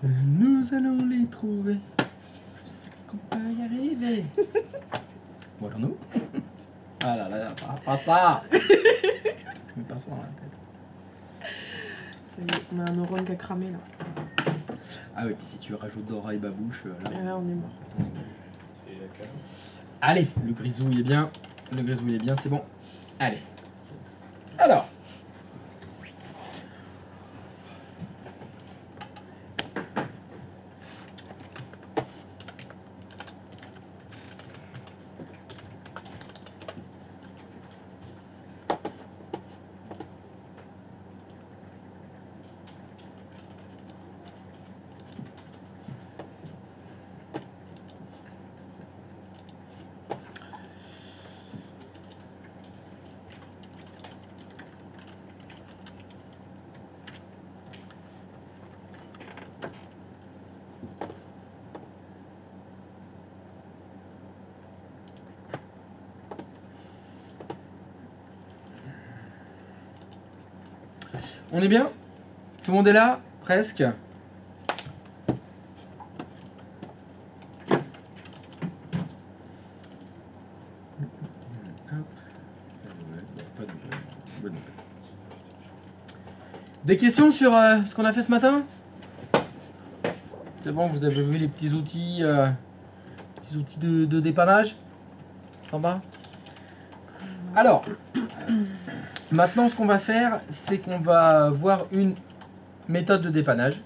Nous allons les trouver. Je sais qu'on va y arriver. Bon alors nous. Ah là là, pas ça. Mais pas ça dans la tête. Ça y est, on a un neurone qui a cramé là. Ah oui, puis si tu rajoutes Dora et Babouche, là... Et là, on est mort. Allez, le grisou il est bien. Le grisou il est bien, c'est bon. Allez. Alors. On est bien? Tout le monde est là? Presque? Des questions sur ce qu'on a fait ce matin? C'est bon, vous avez vu les petits outils de dépannage? Sympa? Alors, maintenant ce qu'on va faire, c'est qu'on va voir une méthode de dépannage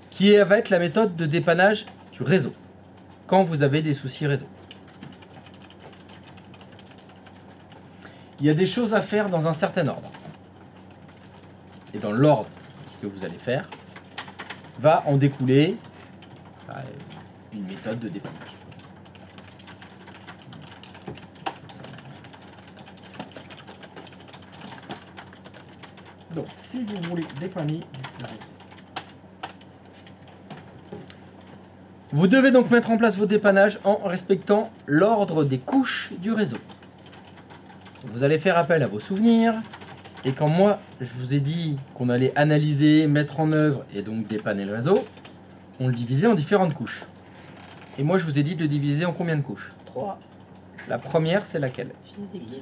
qui va être la méthode de dépannage du réseau, quand vous avez des soucis réseau. Il y a des choses à faire dans un certain ordre. Et dans l'ordre de ce que vous allez faire, va en découler une méthode de dépannage. Donc, si vous voulez dépanner le réseau, vous devez donc mettre en place vos dépannages en respectant l'ordre des couches du réseau. Vous allez faire appel à vos souvenirs. Et quand moi, je vous ai dit qu'on allait analyser, mettre en œuvre et donc dépanner le réseau, on le divisait en différentes couches. Et moi, je vous ai dit de le diviser en combien de couches? 3. La première, c'est laquelle? Physique.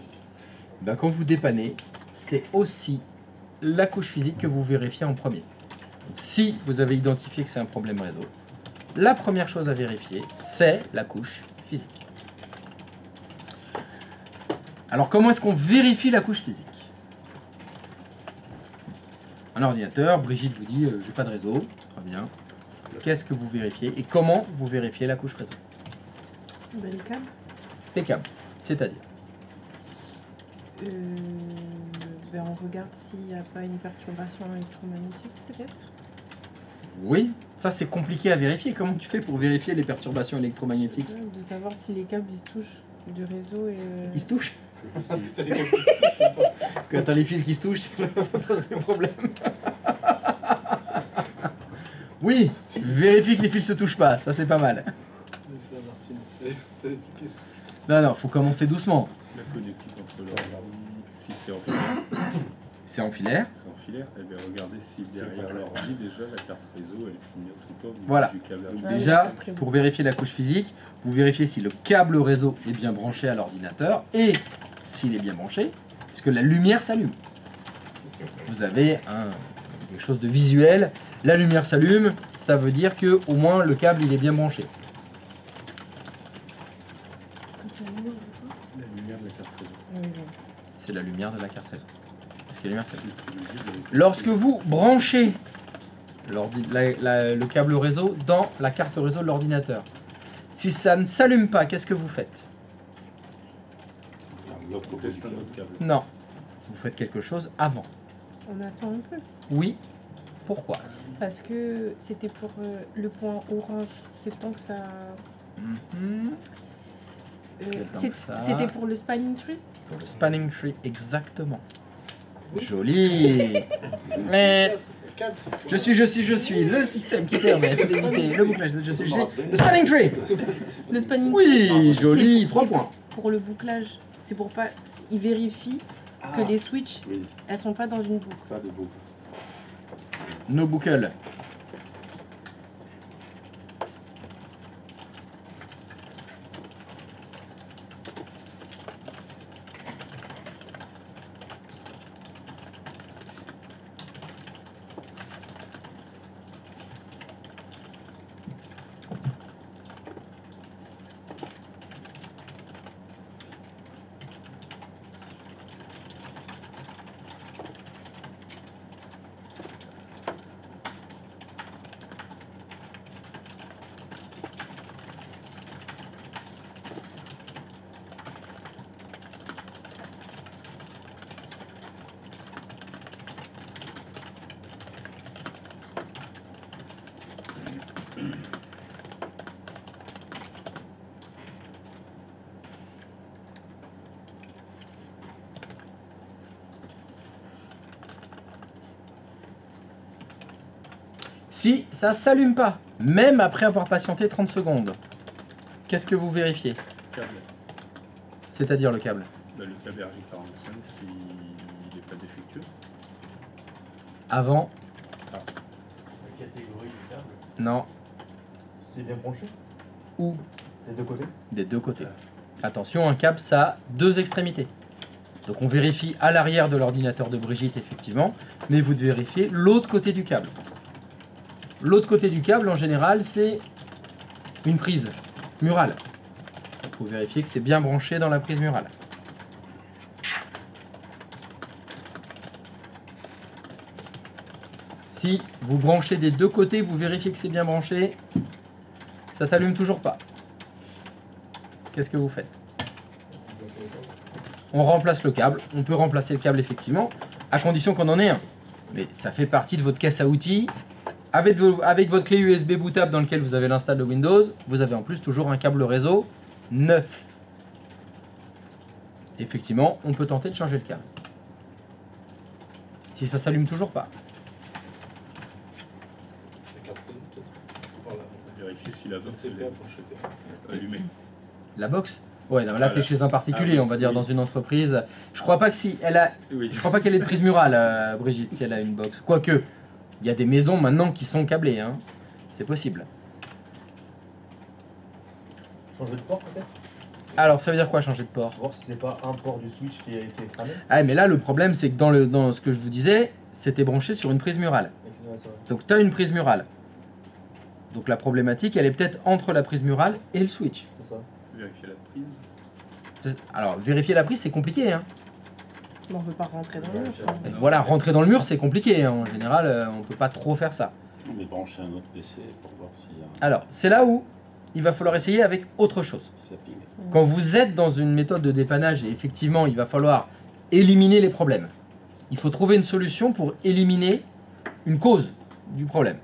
Ben, quand vous dépannez, c'est aussi la couche physique que vous vérifiez en premier. Donc, si vous avez identifié que c'est un problème réseau, la première chose à vérifier, c'est la couche physique. Alors, comment est-ce qu'on vérifie la couche physique? Un ordinateur, Brigitte vous dit j'ai pas de réseau, très bien. Qu'est-ce que vous vérifiez et comment vous vérifiez la couche réseau? Ben, les câbles. Les câbles, c'est-à-dire Ben, on regarde s'il n'y a pas une perturbation électromagnétique peut-être. oui, ça c'est compliqué à vérifier. Comment tu fais pour vérifier les perturbations électromagnétiques? De savoir si les câbles ils se touchent du réseau et... Ils se touchent? Quand t'as les fils qui se touchent, ça pose des problèmes. Oui, vérifie que les fils se touchent pas, ça c'est pas mal. Non, non, faut commencer doucement. La connectique entre l'ordi, si c'est en filaire. C'est en filaire. C'est en filaire, et bien regardez si derrière l'ordi déjà la carte réseau elle clignote ou pas au niveau Voilà. du câblage. Donc Ah oui, déjà, c'est très bon. pour vérifier la couche physique, vous vérifiez si le câble réseau est bien branché à l'ordinateur et s'il est bien branché, puisque la lumière s'allume. Vous avez quelque chose de visuel, la lumière s'allume, ça veut dire que au moins le câble il est bien branché. La lumière de la carte réseau. C'est la lumière de la carte réseau. Parce que la lumière s'allume. Lorsque vous branchez le câble réseau dans la carte réseau de l'ordinateur, si ça ne s'allume pas, qu'est-ce que vous faites? On teste un autre câble. Non, vous faites quelque chose avant. On attend un peu. Oui, pourquoi? Parce que c'était pour le point orange. C'est le temps que ça... Mhm. C'est le temps que ça- C'était pour le spanning tree. Pour le spanning tree, exactement. Joli. Mais je suis le système qui permet d'éviter le bouclage. Je suis le spanning tree. Le spanning tree. Oui, joli, c'est 3 pour- points. Pour le bouclage. C'est pour pas... Ils vérifient que les switches, Oui, elles sont pas dans une boucle. pas de boucle. No buckle. Si ça s'allume pas, même après avoir patienté 30 secondes, qu'est-ce que vous vérifiez? Câble. C'est-à-dire le câble. Bah, le câble RJ45, s'il n'est pas défectueux. Avant, La catégorie du câble, non, c'est bien branché ou des deux côtés. des deux côtés. Attention, un câble, ça a deux extrémités. Donc on vérifie à l'arrière de l'ordinateur de Brigitte, effectivement, mais vous devez vérifier l'autre côté du câble. L'autre côté du câble, en général, c'est une prise murale. Il faut vérifier que c'est bien branché dans la prise murale. Si vous branchez des deux côtés, vous vérifiez que c'est bien branché, ça s'allume toujours pas. Qu'est-ce que vous faites? On remplace le câble. On peut remplacer le câble effectivement, à condition qu'on en ait un. Mais ça fait partie de votre caisse à outils. Avec votre clé USB bootable dans lequel vous avez l'install de Windows, vous avez en plus toujours un câble réseau neuf. Effectivement, on peut tenter de changer le câble. Si ça s'allume toujours pas. Vérifier si la box est allumée. La box? Ouais, non, là t'es chez un particulier, Ah oui, on va dire, oui. dans une entreprise. Je crois pas que si elle a. Oui. Je crois pas qu'elle ait de prise murale, Brigitte, si elle a une box. Quoique, il y a des maisons maintenant qui sont câblées, hein. C'est possible. Changer de port peut-être. Alors, ça veut dire quoi changer de port? Voir si c'est pas un port du switch qui est cramé. Ah, mais là, le problème, c'est que dans ce que je vous disais, c'était branché sur une prise murale. Ouais, c'est vrai. Donc, tu as une prise murale. Donc, la problématique, elle est peut-être entre la prise murale et le switch. C'est ça. Vérifier la prise. Alors, vérifier la prise, c'est compliqué, hein. Mais on peut pas rentrer dans le mur. Ouais, quoi. Non. Voilà, rentrer dans le mur, c'est compliqué, hein. En général, on peut pas trop faire ça. On est branché un autre PC pour voir si Alors, c'est là où il va falloir essayer avec autre chose. ça ping. Quand vous êtes dans une méthode de dépannage, et effectivement, il va falloir éliminer les problèmes. Il faut trouver une solution pour éliminer une cause du problème.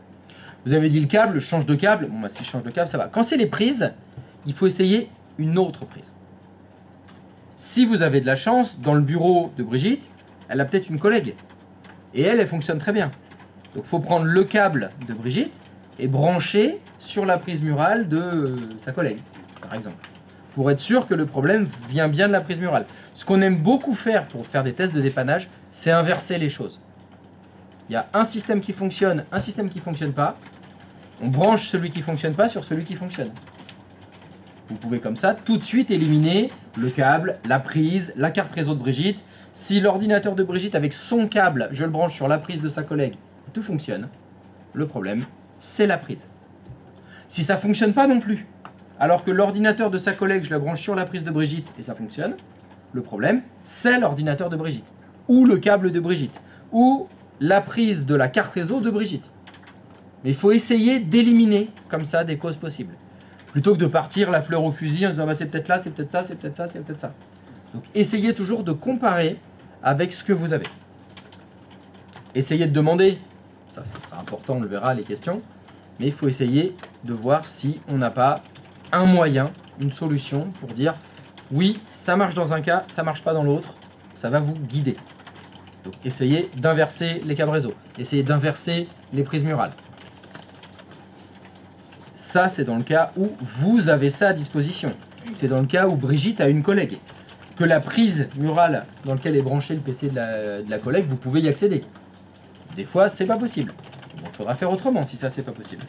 Vous avez dit le câble, je change de câble. Bon, bah, si je change de câble, ça va. Quand c'est les prises, il faut essayer une autre prise. Si vous avez de la chance, dans le bureau de Brigitte, elle a peut-être une collègue. Et elle fonctionne très bien. Donc, il faut prendre le câble de Brigitte et brancher sur la prise murale de sa collègue, par exemple. Pour être sûr que le problème vient bien de la prise murale. Ce qu'on aime beaucoup faire pour faire des tests de dépannage, c'est inverser les choses. Il y a un système qui fonctionne, un système qui ne fonctionne pas. On branche celui qui ne fonctionne pas sur celui qui fonctionne. Vous pouvez comme ça tout de suite éliminer le câble, la prise, la carte réseau de Brigitte. Si l'ordinateur de Brigitte avec son câble, je le branche sur la prise de sa collègue, tout fonctionne. Le problème, c'est la prise. Si ça ne fonctionne pas non plus, alors que l'ordinateur de sa collègue, je la branche sur la prise de Brigitte et ça fonctionne, le problème, c'est l'ordinateur de Brigitte. Ou le câble de Brigitte. Ou la prise de la carte réseau de Brigitte. Mais il faut essayer d'éliminer comme ça des causes possibles. Plutôt que de partir la fleur au fusil en se disant bah, c'est peut-être là, c'est peut-être ça, c'est peut-être ça, c'est peut-être ça. Donc essayez toujours de comparer avec ce que vous avez. Essayez de demander, ça sera important, on le verra les questions, mais il faut essayer de voir si on n'a pas un moyen, une solution pour dire oui, ça marche dans un cas, ça marche pas dans l'autre, ça va vous guider. Donc essayez d'inverser les câbles réseau, essayez d'inverser les prises murales. Ça, c'est dans le cas où vous avez ça à disposition. C'est dans le cas où Brigitte a une collègue. Que la prise murale dans laquelle est branché le PC de la collègue, vous pouvez y accéder. Des fois, c'est pas possible. Donc, il faudra faire autrement si ça, c'est pas possible.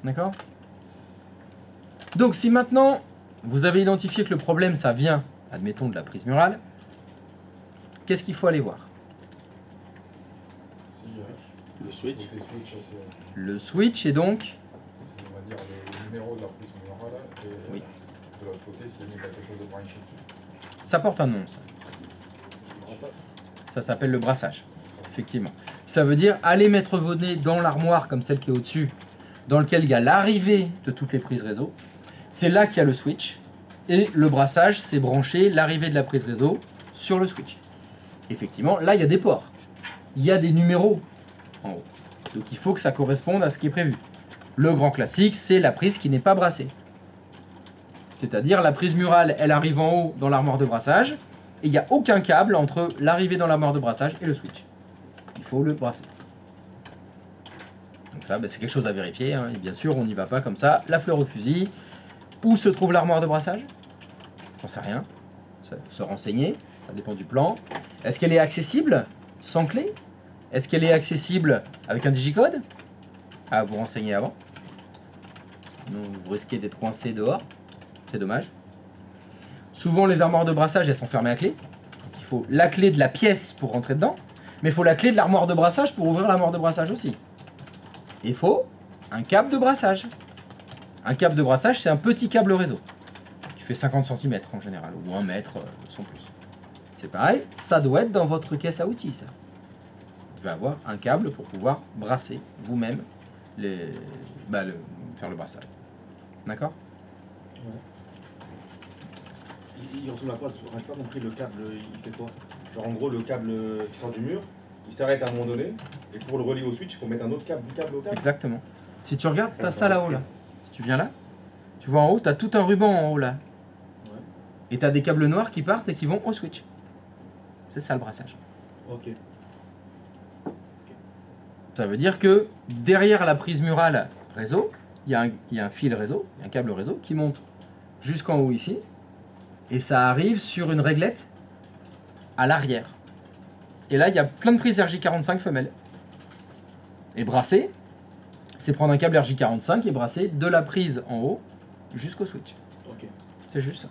D'accord? Donc, si maintenant, vous avez identifié que le problème, ça vient, admettons, de la prise murale, qu'est-ce qu'il faut aller voir? Si, Le switch. côté switch, c'est, Le switch est donc... on va dire, le numéro de la prise murale et Oui. de l'autre côté, s'il y a quelque chose de branché dessus. Ça porte un nom, ça. C'est ça. Ça s'appelle le brassage, effectivement. Ça veut dire aller mettre vos nez dans l'armoire comme celle qui est au-dessus, dans lequel il y a l'arrivée de toutes les prises réseau. C'est là qu'il y a le switch. Et le brassage, c'est brancher l'arrivée de la prise réseau sur le switch. Effectivement, là, il y a des ports. Il y a des numéros en haut. Donc il faut que ça corresponde à ce qui est prévu. Le grand classique, c'est la prise qui n'est pas brassée. C'est-à-dire la prise murale, elle arrive en haut dans l'armoire de brassage, et il n'y a aucun câble entre l'arrivée dans l'armoire de brassage et le switch. Il faut le brasser. Donc ça, c'est quelque chose à vérifier, hein, et bien sûr, on n'y va pas comme ça, la fleur au fusil. Où se trouve l'armoire de brassage? J'en sais rien. Ça, se renseigner, ça dépend du plan. Est-ce qu'elle est accessible sans clé? Est-ce qu'elle est accessible avec un digicode? À vous renseigner avant. Sinon, vous risquez d'être coincé dehors. C'est dommage. Souvent, les armoires de brassage, elles sont fermées à clé. Donc, il faut la clé de la pièce pour rentrer dedans. Mais il faut la clé de l'armoire de brassage pour ouvrir l'armoire de brassage aussi. Il faut un câble de brassage. Un câble de brassage, c'est un petit câble réseau. Qui fait 50 cm en général, ou 1 mètre, sans plus. C'est pareil, ça doit être dans votre caisse à outils, ça. Vous devez avoir un câble pour pouvoir brasser vous-même faire le brassage. D'accord? Il ressemble à quoi? J'ai pas compris, le câble, il fait quoi? Genre en gros, le câble qui sort du mur, il s'arrête à un moment donné, et pour le relier au switch, il faut mettre un autre câble, du câble au câble. Exactement. Si tu regardes, tu as ça là-haut, là. Si tu viens là, tu vois en haut, tu as tout un ruban en haut, là. Ouais. Et tu as des câbles noirs qui partent et qui vont au switch. C'est ça le brassage. Ok. Ça veut dire que derrière la prise murale réseau, il y a un fil réseau, un câble réseau qui monte jusqu'en haut ici. Et ça arrive sur une réglette à l'arrière. Et là, il y a plein de prises RJ45 femelles. Et brasser, c'est prendre un câble RJ45 et brasser de la prise en haut jusqu'au switch. Ok. C'est juste ça.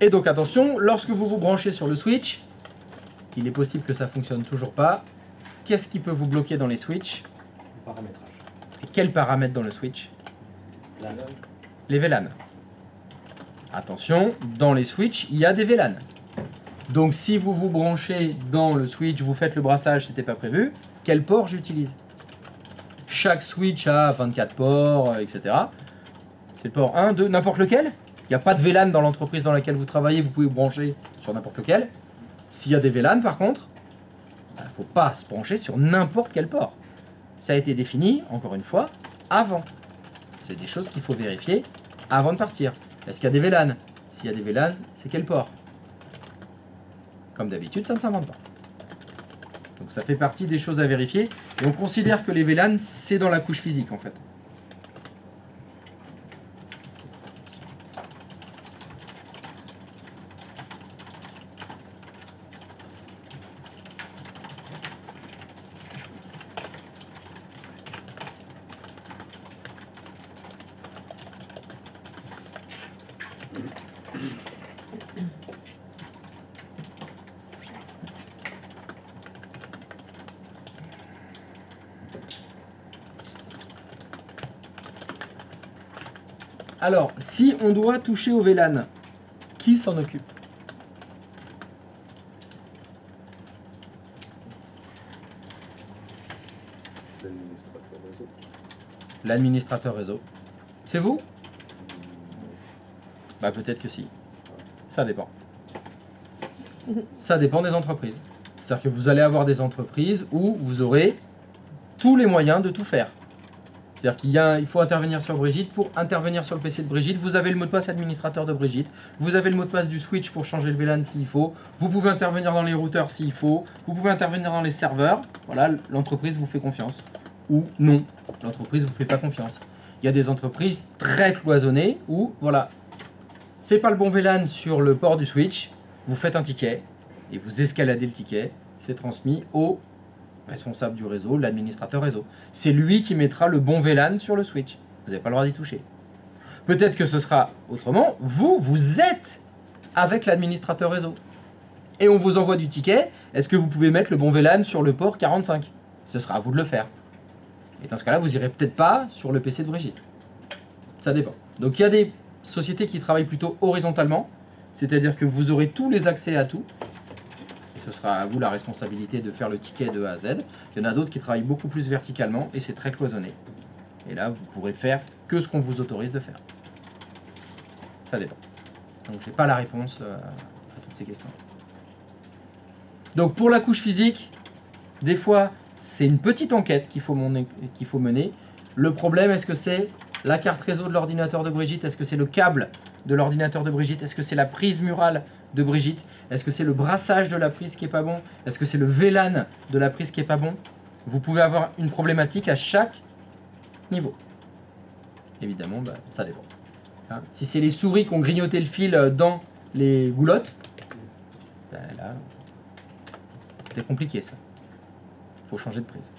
Et donc attention, lorsque vous vous branchez sur le switch, il est possible que ça fonctionne toujours pas. Qu'est-ce qui peut vous bloquer dans les switches? Le paramétrage. Et quels paramètres dans le switch? Là. Les VLAN. Attention, dans les switches, il y a des VLAN. Donc si vous vous branchez dans le switch, vous faites le brassage, c'était pas prévu, quel port j'utilise? Chaque switch a 24 ports, etc. C'est le port 1, 2, n'importe lequel. Il n'y a pas de VLAN dans l'entreprise dans laquelle vous travaillez, vous pouvez vous brancher sur n'importe lequel. S'il y a des VLAN par contre, il ne faut pas se brancher sur n'importe quel port. Ça a été défini, encore une fois, avant. C'est des choses qu'il faut vérifier avant de partir. Est-ce qu'il y a des VLAN? S'il y a des VLAN, c'est quel port? Comme d'habitude, ça ne s'invente pas. Donc ça fait partie des choses à vérifier. Et on considère que les VLAN, c'est dans la couche physique en fait. Alors, si on doit toucher au VLAN, qui s'en occupe? L'administrateur réseau. L'administrateur réseau. C'est vous? Bah peut-être que si. Ça dépend. Ça dépend des entreprises. C'est-à-dire que vous allez avoir des entreprises où vous aurez tous les moyens de tout faire. C'est-à-dire qu'il faut intervenir sur Brigitte. Pour intervenir sur le PC de Brigitte, vous avez le mot de passe administrateur de Brigitte. Vous avez le mot de passe du switch pour changer le VLAN s'il faut. Vous pouvez intervenir dans les routeurs s'il faut. Vous pouvez intervenir dans les serveurs. Voilà, l'entreprise vous fait confiance. Ou non, l'entreprise vous fait pas confiance. Il y a des entreprises très cloisonnées où, voilà, c'est pas le bon VLAN sur le port du switch. Vous faites un ticket et vous escaladez le ticket. C'est transmis au responsable du réseau, l'administrateur réseau. C'est lui qui mettra le bon VLAN sur le switch. Vous n'avez pas le droit d'y toucher. Peut-être que ce sera autrement. Vous êtes avec l'administrateur réseau. Et on vous envoie du ticket. Est-ce que vous pouvez mettre le bon VLAN sur le port 45? Ce sera à vous de le faire. Et dans ce cas-là, vous irez peut-être pas sur le PC de Brigitte. Ça dépend. Donc il y a des sociétés qui travaillent plutôt horizontalement. C'est-à-dire que vous aurez tous les accès à tout. Ce sera à vous la responsabilité de faire le ticket de A à Z. Il y en a d'autres qui travaillent beaucoup plus verticalement et c'est très cloisonné. Et là, vous pourrez faire que ce qu'on vous autorise de faire. Ça dépend. Donc, je n'ai pas la réponse à toutes ces questions. Donc, pour la couche physique, des fois, c'est une petite enquête qu'il faut mener. Le problème, est-ce que c'est la carte réseau de l'ordinateur de Brigitte? Est-ce que c'est le câble de l'ordinateur de Brigitte? Est-ce que c'est la prise murale de Brigitte? Est-ce que c'est le brassage de la prise qui est pas bon? Est-ce que c'est le VLAN de la prise qui est pas bon? Vous pouvez avoir une problématique à chaque niveau. Évidemment, bah, ça dépend. Hein, si c'est les souris qui ont grignoté le fil dans les goulottes, bah, là, c'est compliqué ça. Faut changer de prise.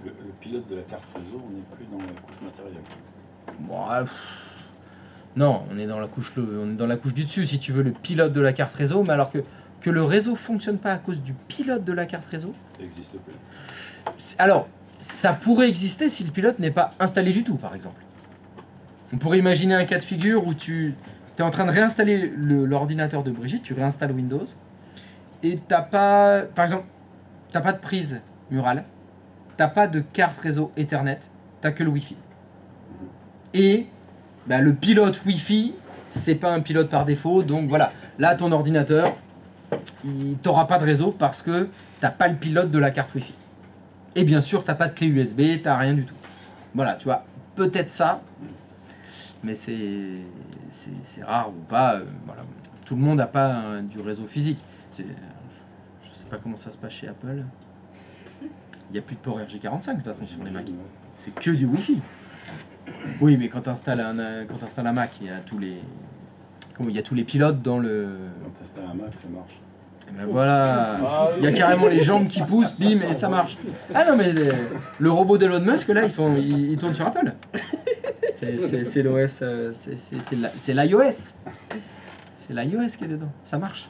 Le pilote de la carte réseau, on n'est plus dans la couche matérielle. Bon, non, on est dans la couche du dessus, si tu veux, le pilote de la carte réseau, mais alors que le réseau fonctionne pas à cause du pilote de la carte réseau. Ça n'existe plus. Alors, ça pourrait exister si le pilote n'est pas installé du tout, par exemple. On pourrait imaginer un cas de figure où tu es en train de réinstaller l'ordinateur de Brigitte, tu réinstalles Windows, et t'as pas, par exemple, t'as pas de prise murale, t'as pas de carte réseau Ethernet, t'as que le Wi-Fi. Et bah, le pilote Wi-Fi, c'est pas un pilote par défaut, donc voilà. Là, ton ordinateur, il t'aura pas de réseau parce que t'as pas le pilote de la carte Wi-Fi. Et bien sûr, t'as pas de clé USB, t'as rien du tout. Voilà, tu vois, peut-être ça, mais c'est rare ou pas. Voilà. Tout le monde n'a pas du réseau physique. Je sais pas comment ça se passe chez Apple. Il n'y a plus de port RJ45 de toute façon sur les Mac. C'est que du Wi-Fi. Oui, mais quand tu installes un Mac, il y a tous les pilotes dans le. Quand tu installes un Mac, ça marche. Et ben voilà, il y a carrément les jambes qui poussent, bim, et ça marche. Ah non, mais le robot d'Elon Musk, là, il tourne sur Apple. C'est l'OS, c'est l'iOS. C'est l'iOS qui est dedans. Ça marche.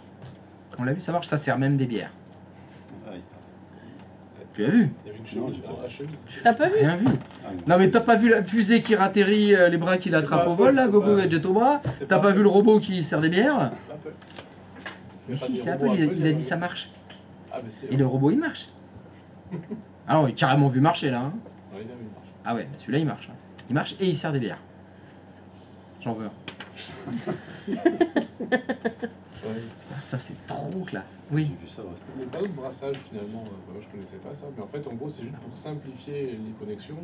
On l'a vu, ça marche. Ça sert même des bières. Aïe. Tu as vu? Il y avait une chemise à chemise. T'as pas vu? Rien vu. Ah, Non mais t'as pas vu la fusée qui ratterrit, les bras qui l'attrape au vol, là, Gogo et Jet au bras? T'as pas vu le robot qui sert des bières? Mais si, c'est Apple, il a dit ça marche. Ah, mais si. Et le robot, il marche. Alors, il a carrément vu marcher, là. Hein. Ouais, il a vu, il marche. Ah ouais, celui-là, il marche. Hein. Il marche et il sert des bières. J'en veux un. Ouais. Putain, ça, c'est trop classe. Oui. J'ai vu ça rester. Le panneau de brassage, finalement, moi je connaissais pas ça, mais en fait, en gros, c'est juste pour simplifier les connexions.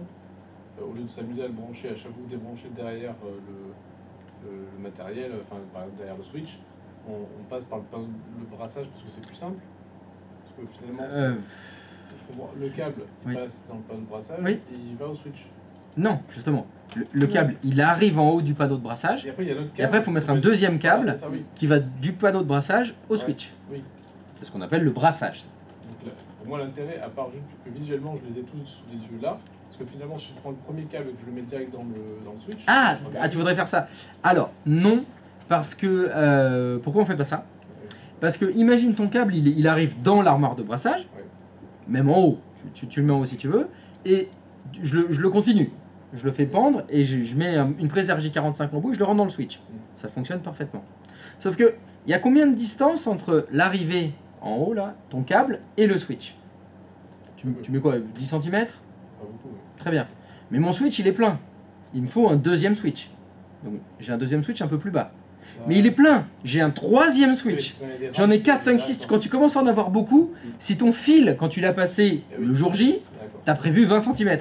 Au lieu de s'amuser à le brancher à chaque fois, débrancher derrière le matériel, enfin, par exemple derrière le switch, on passe par le brassage parce que c'est plus simple. Parce que finalement, le câble il Oui. passe dans le panneau de brassage Oui. et il va au switch. Non, justement. Le câble, il arrive en haut du panneau de brassage. Et après, il y a notre câble. Et après, il faut mettre un deuxième câble Ah, c'est ça, oui. qui va du panneau de brassage au Ouais. switch. Oui. C'est ce qu'on appelle le brassage. Donc là, pour moi, l'intérêt, à part juste que visuellement, je les ai tous sous les yeux là, parce que finalement, si je prends le premier câble et que je le mets direct dans le switch. Ah, ça sera tu voudrais faire ça? Alors, non, parce que... pourquoi on fait pas ça? Parce que imagine ton câble, il arrive dans l'armoire de brassage, Ouais. même en haut, tu le mets en haut si tu veux, et je le continue. Je le fais pendre et je mets une prise RJ45 en bout et je le rentre dans le switch. Ça fonctionne parfaitement. Sauf que, il y a combien de distance entre l'arrivée en haut, là, ton câble, et le switch? Tu mets quoi, 10 cm? Pas beaucoup, oui. Très bien. Mais mon switch, il est plein. Il me faut un deuxième switch. Donc j'ai un deuxième switch un peu plus bas. Mais il est plein. J'ai un troisième switch. J'en ai 4, 5, 6. Quand tu commences à en avoir beaucoup, si ton fil, quand tu l'as passé le jour J, D'accord. t'as prévu 20 cm.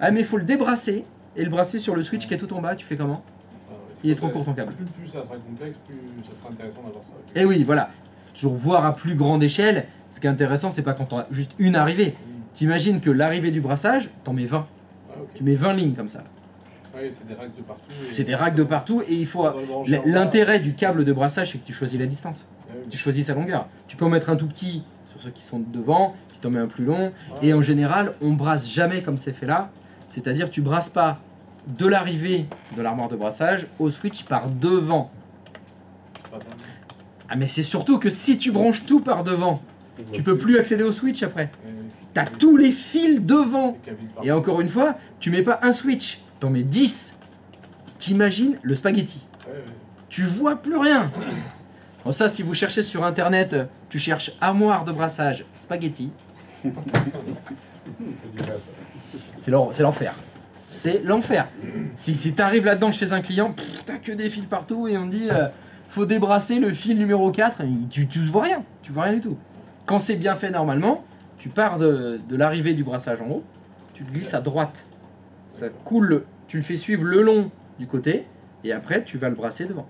Ah mais il faut le débrasser et le brasser sur le switch qui est tout en bas. Tu fais comment? Ah ouais, c'est Il est pour trop ça, court ton câble. Plus ça sera complexe, plus ça sera intéressant d'avoir ça. ok. Et oui, voilà. Faut toujours voir à plus grande échelle. Ce qui est intéressant, c'est pas quand on a juste une arrivée. T'imagines que l'arrivée du brassage, t'en mets 20. Ah, ok. Tu mets 20 lignes comme ça. Ouais, c'est des racks de partout. et C'est des racks de partout et il faut... ça doit le brancher en bas. L'intérêt du câble de brassage, c'est que tu choisis la distance. Ah oui. Tu choisis sa longueur. Tu peux en mettre un tout petit sur ceux qui sont devant, puis t'en mets un plus long. Ouais. Et en général, on brasse jamais comme c'est fait là. C'est-à-dire, tu brasses pas de l'arrivée de l'armoire de brassage au switch par devant. Pas mal. Ah, mais c'est surtout que si tu branches tout par devant, tu peux plus accéder au switch après. Ouais, ouais. T'as tous les fils devant. C'est câblé de partout. Et encore une fois, tu mets pas un switch, t'en mets 10. T'imagines le spaghetti. Ouais, ouais. Tu vois plus rien. Bon, ça, si vous cherchez sur internet, tu cherches armoire de brassage spaghetti, C'est du rêve. c'est l'enfer. C'est l'enfer. Si t'arrives là-dedans chez un client, t'as que des fils partout et on dit faut débrasser le fil numéro 4, tu vois rien. Tu vois rien du tout. Quand c'est bien fait normalement, tu pars de l'arrivée du brassage en haut, tu le glisses à droite. Ça coule, tu le fais suivre le long du côté, et après tu vas le brasser devant.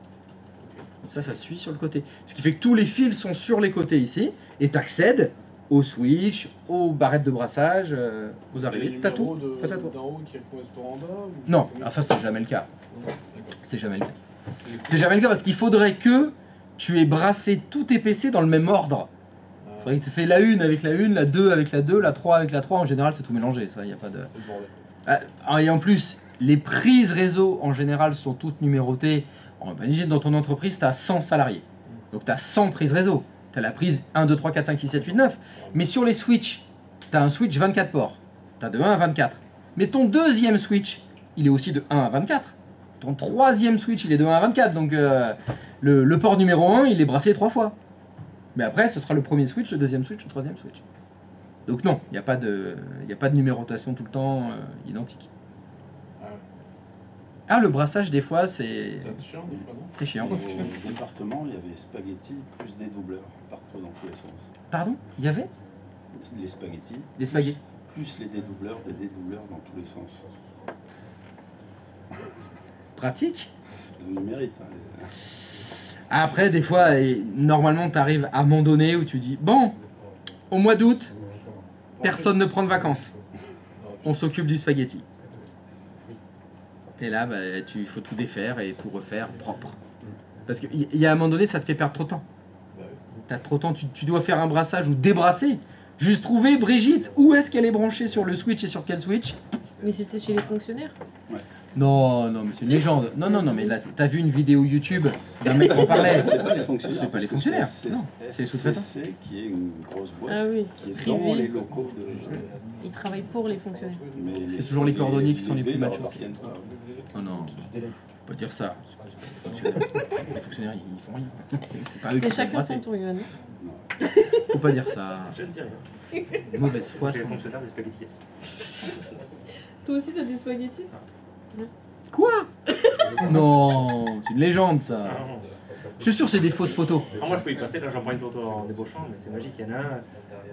Comme ça suit sur le côté. Ce qui fait que tous les fils sont sur les côtés ici, et tu accèdes au switch, aux barrettes de brassage, aux arrivées. T'as tout face à toi. D'en haut qui correspond en bas ou Non, alors ça c'est jamais le cas. Non, d'accord. C'est jamais le cas. C'est jamais le cas parce qu'il faudrait que tu aies brassé tous tes PC dans le même ordre. Il faudrait que tu aies la 1 avec la 1, la 2 avec la 2, la 3 avec la 3. En général, c'est tout mélangé, ça, il n'y a pas de... C'est le bordel. Et en plus, les prises réseau en général sont toutes numérotées. Imagine dans ton entreprise, tu as 100 salariés. Donc tu as 100 prises réseau. Tu as la prise 1, 2, 3, 4, 5, 6, 7, 8, 9. Mais sur les switches, tu as un switch 24 ports. Tu as de 1 à 24. Mais ton deuxième switch, il est aussi de 1 à 24. Ton troisième switch, il est de 1 à 24. Donc le port numéro 1, il est brassé 3 fois. Mais après, ce sera le premier switch, le deuxième switch, le troisième switch. Donc non, il n'y a pas de numérotation tout le temps identique. Ah, le brassage, des fois, c'est chiant, des fois, non c'est chiant. Au département, il y avait spaghettis plus des doubleurs partout dans tous les sens. Pardon? Il y avait Les spaghettis. des spaghettis? Plus les dédoubleurs, des dédoubleurs dans tous les sens. Pratique? Ils ont du mérite. Hein, Après, des fois, normalement, tu arrives à un moment donné où tu dis bon, au mois d'août, personne ne prend de vacances. On s'occupe du spaghetti. Et là, il faut tout défaire et tout refaire propre. Parce qu'il y a un moment donné, ça te fait perdre trop de temps. T'as trop de temps, tu dois faire un brassage ou débrasser. Juste trouver, Brigitte, où est-ce qu'elle est branchée sur le switch et sur quel switch? Mais c'était chez les fonctionnaires. Non, non, mais c'est une légende. Non, non, non, mais là, t'as vu une vidéo YouTube d'un mec qui en parlait. C'est pas les fonctionnaires. C'est pas les parce que fonctionnaires, c'est non, c'est les sous-traitants. SCC qui est une grosse boîte Ah oui, qui est privé. dans les locaux de Régis. Ils travaillent pour les fonctionnaires. Mais C'est toujours les cordonniers qui sont les plus mal leur chaussés. appartiennent pas. Oh non, faut pas dire ça. Les fonctionnaires, ils font rien. C'est pas eux qui C'est sont chacun brassés. son tour, Yoann. Faut pas dire ça. Je ne dis rien. Mauvaise foi. J'ai les sans- fonctionnaires des spaghettis. Toi aussi, t'as des spaghettis? Quoi? Non, c'est une légende ça. Ah, non. Je suis sûr que c'est des fausses photos. Ah, moi je peux y passer, là j'en prends une photo en débauchant, mais c'est magique. Il y en a un,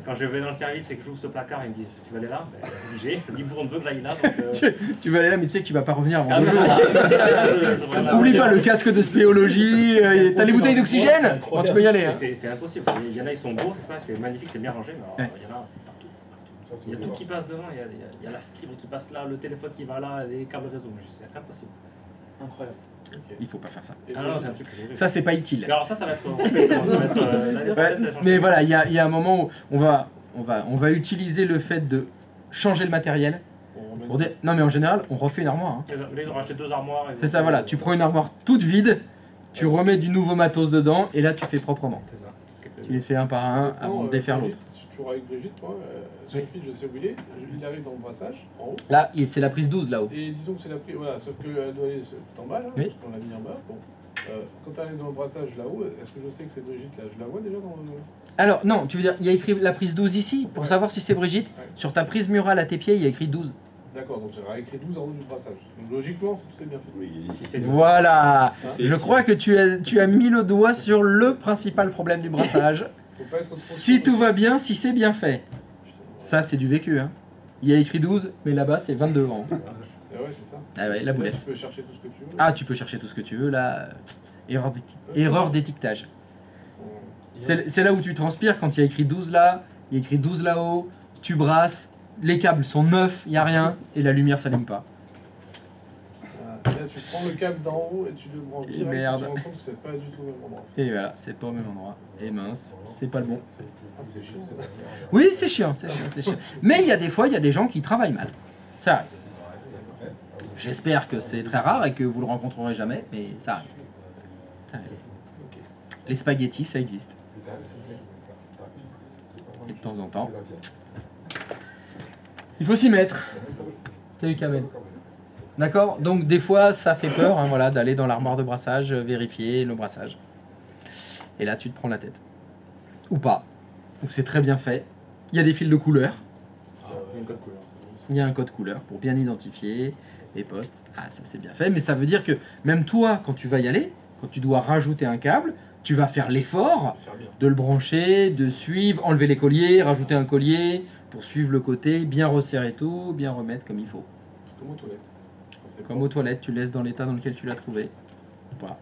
quand je vais dans le service et que j'ouvre ce placard, il me dit tu vas aller là? Ben, obligé, Libourne veut que j'aille là. Donc, Tu vas aller là, mais tu sais que tu vas pas revenir avant Ah, 2 non, jours. non, Oublie pas le casque de spéologie. T'as les bouteilles d'oxygène? Bon, tu peux y aller. Hein. C'est impossible. Il y en a, ils sont beaux, c'est ça, c'est magnifique, c'est bien rangé, mais alors, il y en a, c'est partout. Il y a tout qui passe devant, il y a la fibre qui passe là, le téléphone qui va là, les câbles réseau, mais c'est impossible. Incroyable. Ok. Il faut pas faire ça. Et Ah le- non, c'est un truc que j'ai vu. Ça, c'est pas utile. Mais alors ça va être. L'année Ouais, prochaine, ça change. mais voilà, il y a un moment où on va utiliser le fait de changer le matériel. on remet- Pour dire... Non, mais en général, on refait une armoire. Hein. Là, ils ont racheté 2 armoires. C'est ça, voilà. Tu prends une armoire toute vide, tu remets du nouveau matos dedans, et là, tu fais proprement. C'est ça. Parce que- Tu les fais un par un Maintenant, avant de défaire Brigitte, l'autre. Je suis toujours avec Brigitte, moi. Son fil, je sais où il est. Il arrive dans le brassage, en haut. Là, c'est la prise 12 là-haut. Et disons que c'est la prise. Voilà, sauf qu'elle doit aller tout en bas, là. Oui. Parce qu'on l'a mis en bas. Bon. Quand tu arrives dans le brassage là-haut, est-ce que je sais que c'est Brigitte là? Je la vois déjà dans le. Alors, non, tu veux dire, il y a écrit la prise 12 ici, pour Ouais. savoir si c'est Brigitte. Ouais. Sur ta prise murale à tes pieds, il y a écrit 12. D'accord, donc j'aurais écrit 12 en haut du brassage. Donc logiquement, c'est tout est bien fait. Oui, Si c'est Voilà. Ça, Je crois que tu as mis le doigt sur le principal problème du brassage. faut pas être trop Si sûr, tout mais- va bien, si c'est bien fait. Ça, c'est du vécu. Hein. Il y a écrit 12, mais là-bas, c'est 22 ans. Ah ouais, c'est ça. Ah ouais, la Là, boulette. tu peux chercher tout ce que tu veux. Ah, tu peux chercher tout ce que tu veux, là. Erreur d'étiquetage. C'est là où tu transpires quand il y a écrit 12 là, il y a écrit 12 là-haut, tu brasses, les câbles sont neufs, il n'y a rien, et la lumière s'allume pas. Là, tu prends le câble d'en haut et tu le branches Et direct. merde. Tu te rends compte que c'est pas du tout au même endroit. Et voilà, c'est pas au même endroit. Et mince, c'est pas le bon. Ah, c'est chiant. Oui, c'est chiant, c'est chiant, c'est chiant. Mais il y a des fois, il y a des gens qui travaillent mal. Ça arrive. J'espère que c'est très rare et que vous le rencontrerez jamais, mais ça arrive. Ça arrive. Les spaghettis, ça existe. Et de temps en temps, il faut s'y mettre. Salut Kamel. D'accord? Donc des fois, ça fait peur, hein, voilà, d'aller dans l'armoire de brassage, vérifier le brassage. Et là, tu te prends la tête. Ou pas. Ou c'est très bien fait. Il y a des fils de couleur. Il y a une code couleur. Il y a un code couleur pour bien identifier les postes. Ah, ça c'est bien fait, mais ça veut dire que même toi, quand tu vas y aller, quand tu dois rajouter un câble, tu vas faire l'effort Faire bien. de le brancher, de suivre, enlever les colliers, rajouter un collier pour suivre le côté, bien resserrer tout, bien remettre comme il faut. C'est comme aux toilettes. C'est Comme aux toilettes, tu laisses dans l'état dans lequel tu l'as trouvé. Ou pas.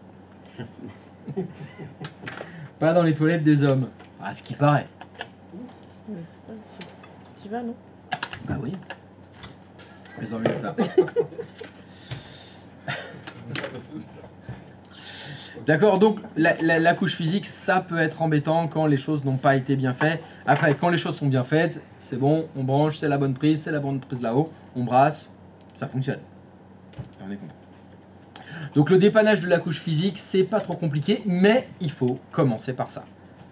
Pas dans les toilettes des hommes. Ah, ce qui paraît. Mais c'est pas, tu vas, non? Bah oui. Les hommes l'état. D'accord, donc la couche physique, ça peut être embêtant quand les choses n'ont pas été bien faites. Après, quand les choses sont bien faites, c'est bon, on branche, c'est la bonne prise là-haut, on brasse, ça fonctionne. On est content. Donc le dépannage de la couche physique, c'est pas trop compliqué, mais il faut commencer par ça.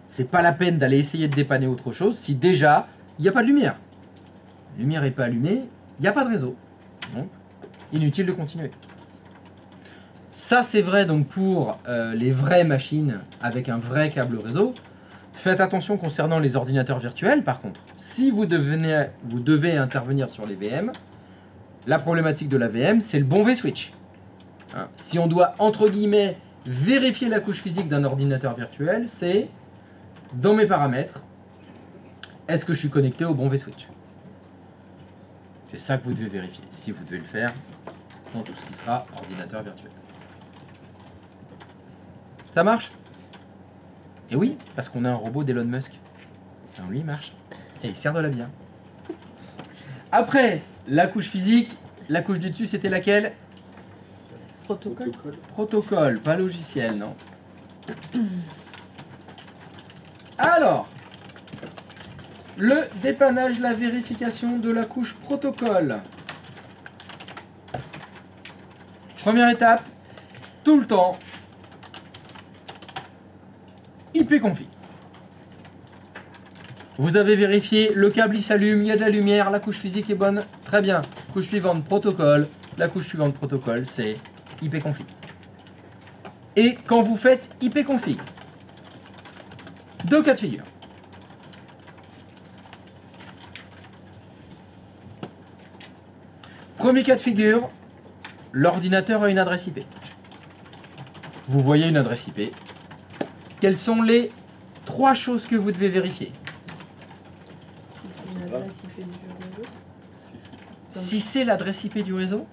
C'est pas la peine d'aller essayer de dépanner autre chose si déjà, il n'y a pas de lumière. La lumière n'est pas allumée, il n'y a pas de réseau. Donc, inutile de continuer. Ça, c'est vrai donc pour les vraies machines avec un vrai câble réseau. Faites attention concernant les ordinateurs virtuels, par contre. Si vous devez intervenir sur les VM, la problématique de la VM, c'est le bon V-switch. Hein, si on doit, entre guillemets, vérifier la couche physique d'un ordinateur virtuel, c'est dans mes paramètres, est-ce que je suis connecté au bon V-switch? C'est ça que vous devez vérifier, si vous devez le faire dans tout ce qui sera ordinateur virtuel. Ça marche? Et oui, parce qu'on a un robot d'Elon Musk. Alors lui, il marche. Et il sert de la bière. Après, la couche physique, la couche du dessus, c'était laquelle? Protocole. Protocole, pas logiciel, non. Alors, le dépannage, la vérification de la couche protocole. Première étape, tout le temps, ipconfig. Vous avez vérifié, le câble il s'allume, il y a de la lumière, la couche physique est bonne, très bien. Couche suivante, protocole. La couche suivante, protocole, c'est ipconfig. Et quand vous faites ipconfig, deux cas de figure. Premier cas de figure, l'ordinateur a une adresse IP. Vous voyez une adresse IP. Quelles sont les trois choses que vous devez vérifier? Si c'est une adresse IP du réseau. Si c'est l'adresse IP du réseau,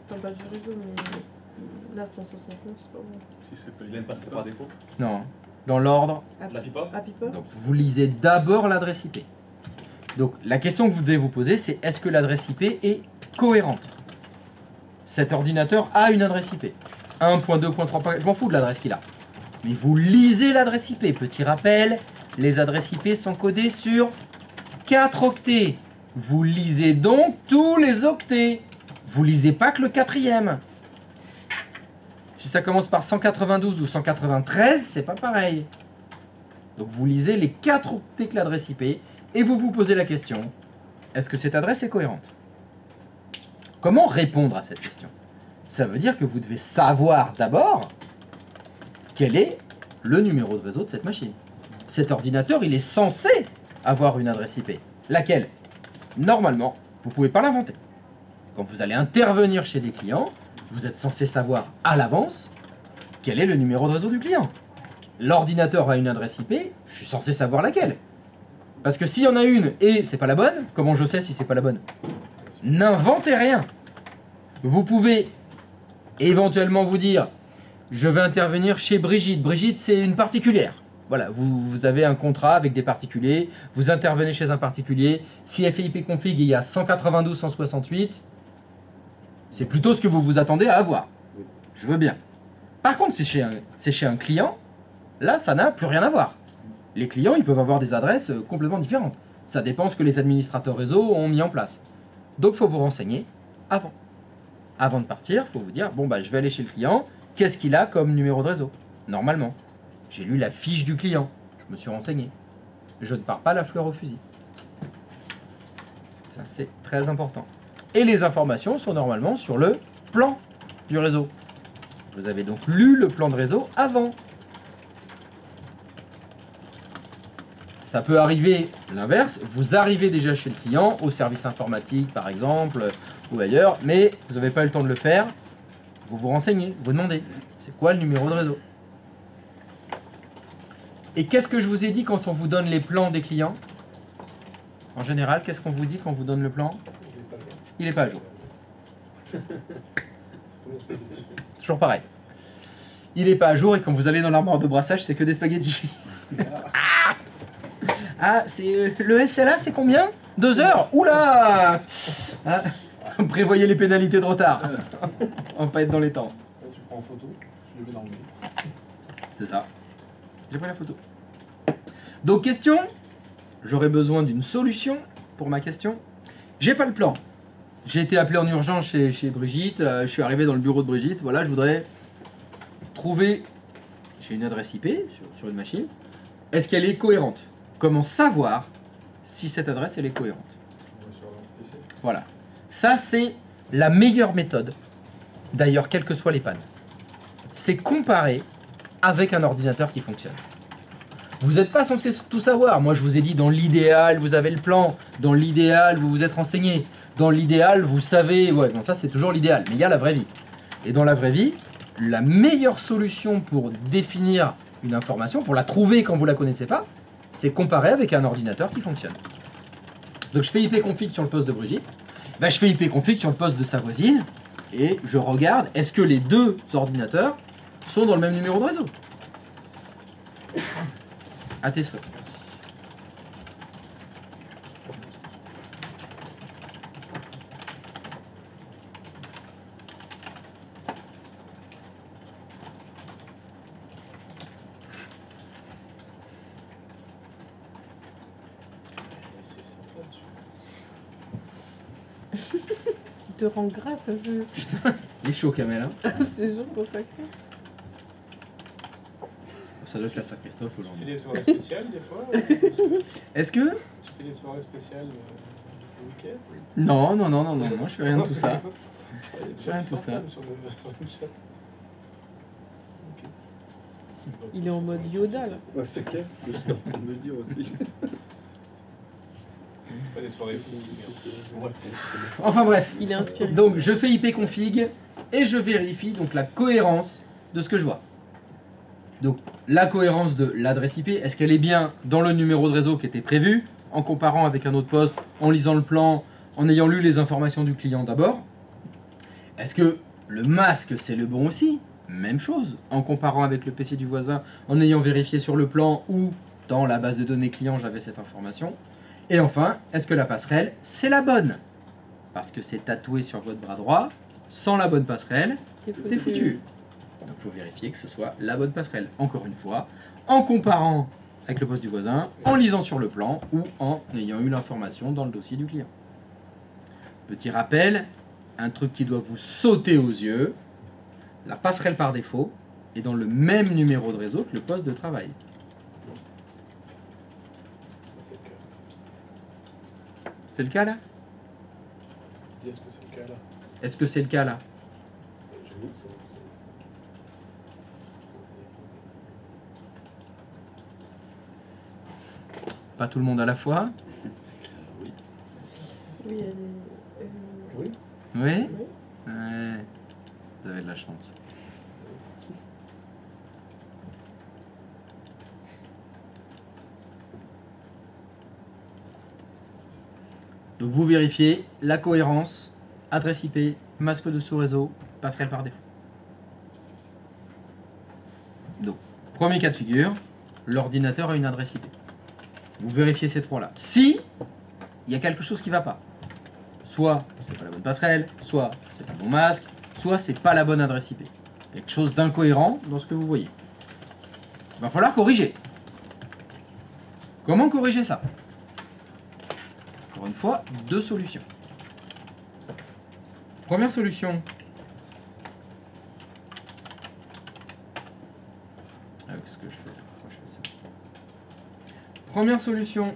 Enfin, pas du réseau, mais là, 169, c'est pas bon. Si c'est pas Il vient de passer par défaut. non, dans l'ordre. La pipa. Happy Pop. Donc vous lisez d'abord l'adresse IP. Donc la question que vous devez vous poser, c'est est-ce que l'adresse IP est cohérente? Cet ordinateur a une adresse IP. 1.2.3, je m'en fous de l'adresse qu'il a. Mais vous lisez l'adresse IP. Petit rappel, les adresses IP sont codées sur 4 octets. Vous lisez donc tous les octets. Vous lisez pas que le quatrième. Si ça commence par 192 ou 193, c'est pas pareil. Donc vous lisez les 4 octets que l'adresse IP et vous vous posez la question, est-ce que cette adresse est cohérente? Comment répondre à cette question? Ça veut dire que vous devez savoir d'abord quel est le numéro de réseau de cette machine. Cet ordinateur, il est censé avoir une adresse IP. Laquelle? Normalement, vous ne pouvez pas l'inventer. Quand vous allez intervenir chez des clients, vous êtes censé savoir à l'avance quel est le numéro de réseau du client. L'ordinateur a une adresse IP, je suis censé savoir laquelle. Parce que s'il y en a une et c'est pas la bonne, comment je sais si c'est pas la bonne? N'inventez rien. Vous pouvez éventuellement vous dire, je vais intervenir chez Brigitte. Brigitte, c'est une particulière. Voilà, vous avez un contrat avec des particuliers, vous intervenez chez un particulier. Si elle fait ipconfig et il y a 192.168, c'est plutôt ce que vous vous attendez à avoir. Je veux bien. Par contre, c'est chez un client, là, ça n'a plus rien à voir. Les clients, ils peuvent avoir des adresses complètement différentes. Ça dépend ce que les administrateurs réseau ont mis en place. Donc, il faut vous renseigner avant. Avant de partir, il faut vous dire, bon, bah, je vais aller chez le client, qu'est-ce qu'il a comme numéro de réseau? Normalement, j'ai lu la fiche du client, je me suis renseigné. Je ne pars pas la fleur au fusil. Ça, c'est très important. Et les informations sont normalement sur le plan du réseau. Vous avez donc lu le plan de réseau avant. Ça peut arriver l'inverse, vous arrivez déjà chez le client, au service informatique par exemple, ou ailleurs, mais vous n'avez pas eu le temps de le faire, vous vous renseignez, vous demandez, c'est quoi le numéro de réseau? Et qu'est-ce que je vous ai dit quand on vous donne les plans des clients? En général, qu'est-ce qu'on vous dit quand on vous donne le plan? Il n'est pas à jour. Toujours pareil. Il n'est pas à jour et quand vous allez dans l'armoire de brassage, c'est que des spaghettis. Ah, c'est le SLA, c'est combien? 2 heures? Oula ah, prévoyez les pénalités de retard. On va pas être dans les temps. Tu prends en photo, tu le mets dans le mail. C'est ça. J'ai pris la photo. Donc, question. J'aurais besoin d'une solution pour ma question. J'ai pas le plan. J'ai été appelé en urgence chez Brigitte. Je suis arrivé dans le bureau de Brigitte. Voilà, je voudrais trouver. J'ai une adresse IP sur une machine. Est-ce qu'elle est cohérente? Comment savoir si cette adresse elle est cohérente? Voilà. Ça, c'est la meilleure méthode. D'ailleurs, quelles que soient les pannes. C'est comparer avec un ordinateur qui fonctionne. Vous n'êtes pas censé tout savoir. Moi, je vous ai dit, dans l'idéal, vous avez le plan. Dans l'idéal, vous vous êtes renseigné. Dans l'idéal, vous savez... Ouais, bon, ça, c'est toujours l'idéal. Mais il y a la vraie vie. Et dans la vraie vie, la meilleure solution pour définir une information, pour la trouver quand vous ne la connaissez pas, c'est comparer avec un ordinateur qui fonctionne. Donc, je fais ipconfig sur le poste de Brigitte. Ben, je fais ipconfig sur le poste de sa voisine. Et je regarde, est-ce que les deux ordinateurs sont dans le même numéro de réseau? À tes souhaits. Il te rend grâce à ce... Il est chaud, Kamel. Hein. ces jours consacrés. Ça doit être la Saint-Christophe Tu fais aujourd'hui. des soirées spéciales des fois Est-ce que... Tu fais des soirées spéciales le week-end? Non, je fais rien de tout ça. J'ai rien de tout ça. sur le chat. Il est en mode Yoda là. Ouais, c'est clair ce que je suis en train de me dire aussi. Pas des soirées fous. Bref. Enfin bref. Il est inspiré. Donc je fais ipconfig et je vérifie donc la cohérence de ce que je vois. Donc la cohérence de l'adresse IP, est-ce qu'elle est bien dans le numéro de réseau qui était prévu, en comparant avec un autre poste, en lisant le plan, en ayant lu les informations du client d'abord. Est-ce que le masque c'est le bon aussi? Même chose, en comparant avec le PC du voisin, en ayant vérifié sur le plan ou dans la base de données client j'avais cette information. Et enfin, est-ce que la passerelle c'est la bonne? Parce que c'est tatoué sur votre bras droit, sans la bonne passerelle, t'es foutu. Donc il faut vérifier que ce soit la bonne passerelle. Encore une fois, en comparant avec le poste du voisin, en lisant sur le plan ou en ayant eu l'information dans le dossier du client. Petit rappel, un truc qui doit vous sauter aux yeux, la passerelle par défaut est dans le même numéro de réseau que le poste de travail. C'est le cas là? Est-ce que c'est le cas là? Est-ce que c'est le cas là? Pas tout le monde à la fois? Oui. Oui, elle est... Oui. Oui? Oui. Ouais. Vous avez de la chance. Donc vous vérifiez la cohérence, adresse IP, masque de sous-réseau, passerelle par défaut. Donc, premier cas de figure, l'ordinateur a une adresse IP. Vous vérifiez ces trois-là. Si il y a quelque chose qui ne va pas, soit c'est pas la bonne passerelle, soit c'est pas le bon masque, soit c'est pas la bonne adresse IP. Quelque chose d'incohérent dans ce que vous voyez. Il va falloir corriger. Comment corriger ça? Encore une fois, deux solutions. Première solution. Qu'est-ce que je fais? Pourquoi je fais ça? Première solution.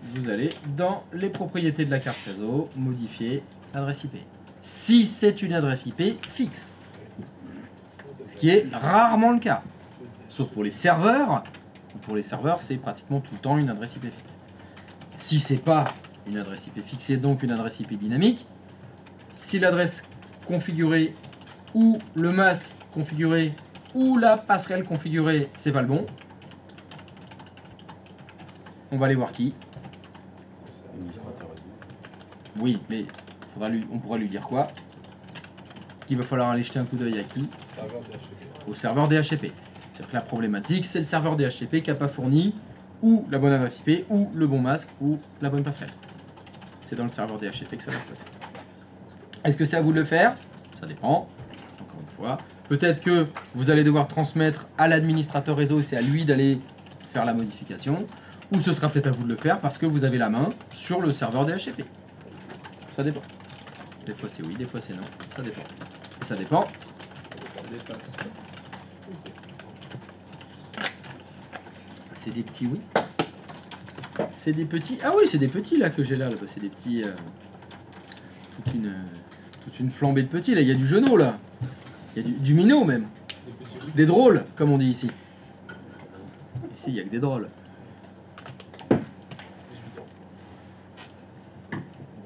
Vous allez dans les propriétés de la carte réseau, modifier l'adresse IP. Si c'est une adresse IP fixe, ce qui est rarement le cas, sauf pour les serveurs. Pour les serveurs, c'est pratiquement tout le temps une adresse IP fixe. Si c'est pas une adresse IP fixe, c'est donc une adresse IP dynamique. Si l'adresse configurée ou le masque configuré ou la passerelle configurée, c'est pas le bon. On va aller voir qui. Administrateur réseau. Oui, mais on pourra lui dire quoi? Il va falloir aller jeter un coup d'œil à qui? Serveur DHCP. Au serveur DHCP. C'est-à-dire que la problématique, c'est le serveur DHCP qui n'a pas fourni ou la bonne adresse IP, ou le bon masque, ou la bonne passerelle. C'est dans le serveur DHCP que ça va se passer. Est-ce que c'est à vous de le faire? Ça dépend, encore une fois. Peut-être que vous allez devoir transmettre à l'administrateur réseau, c'est à lui d'aller faire la modification, ou ce sera peut-être à vous de le faire parce que vous avez la main sur le serveur DHCP. Ça dépend. Des fois c'est oui, des fois c'est non. Ça dépend. Et ça dépend. Ça dépasse. C'est des petits oui. C'est des petits. Ah oui, c'est des petits là que j'ai là. C'est des petits. Toute une flambée de petits là. Il y a du genou là. Il y a du minot même. Des drôles, comme on dit ici. Ici, il n'y a que des drôles. 18 ans. En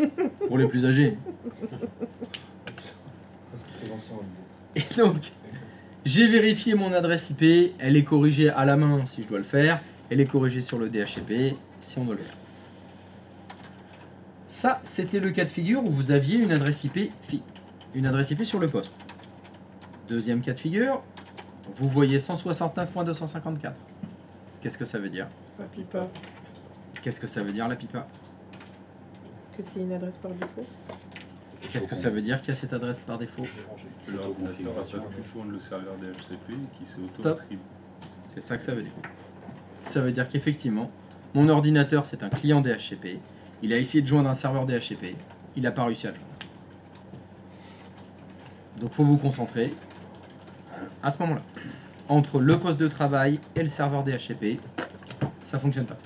moyenne. Pour les plus âgés. Presque très ancien au niveau. Et donc, j'ai vérifié mon adresse IP. Elle est corrigée à la main si je dois le faire. Elle est corrigée sur le DHCP si on doit le faire. Ça, c'était le cas de figure où vous aviez une adresse IP sur le poste. Deuxième cas de figure, vous voyez 169.254. Qu'est-ce que ça veut dire? La pipa, Qu'est-ce que ça veut dire la pipa? que c'est une adresse par défaut. Qu'est-ce que ça veut dire qu'il y a cette adresse par défaut? L'ordinateur a pas pu joindre le serveur DHCP qui s'est Stop. auto-attribué. C'est ça que ça veut dire. Ça veut dire qu'effectivement, mon ordinateur c'est un client DHCP. Il a essayé de joindre un serveur DHCP. Il n'a pas réussi à le joindre. Donc il faut vous concentrer à ce moment-là. Entre le poste de travail et le serveur DHCP, ça ne fonctionne pas.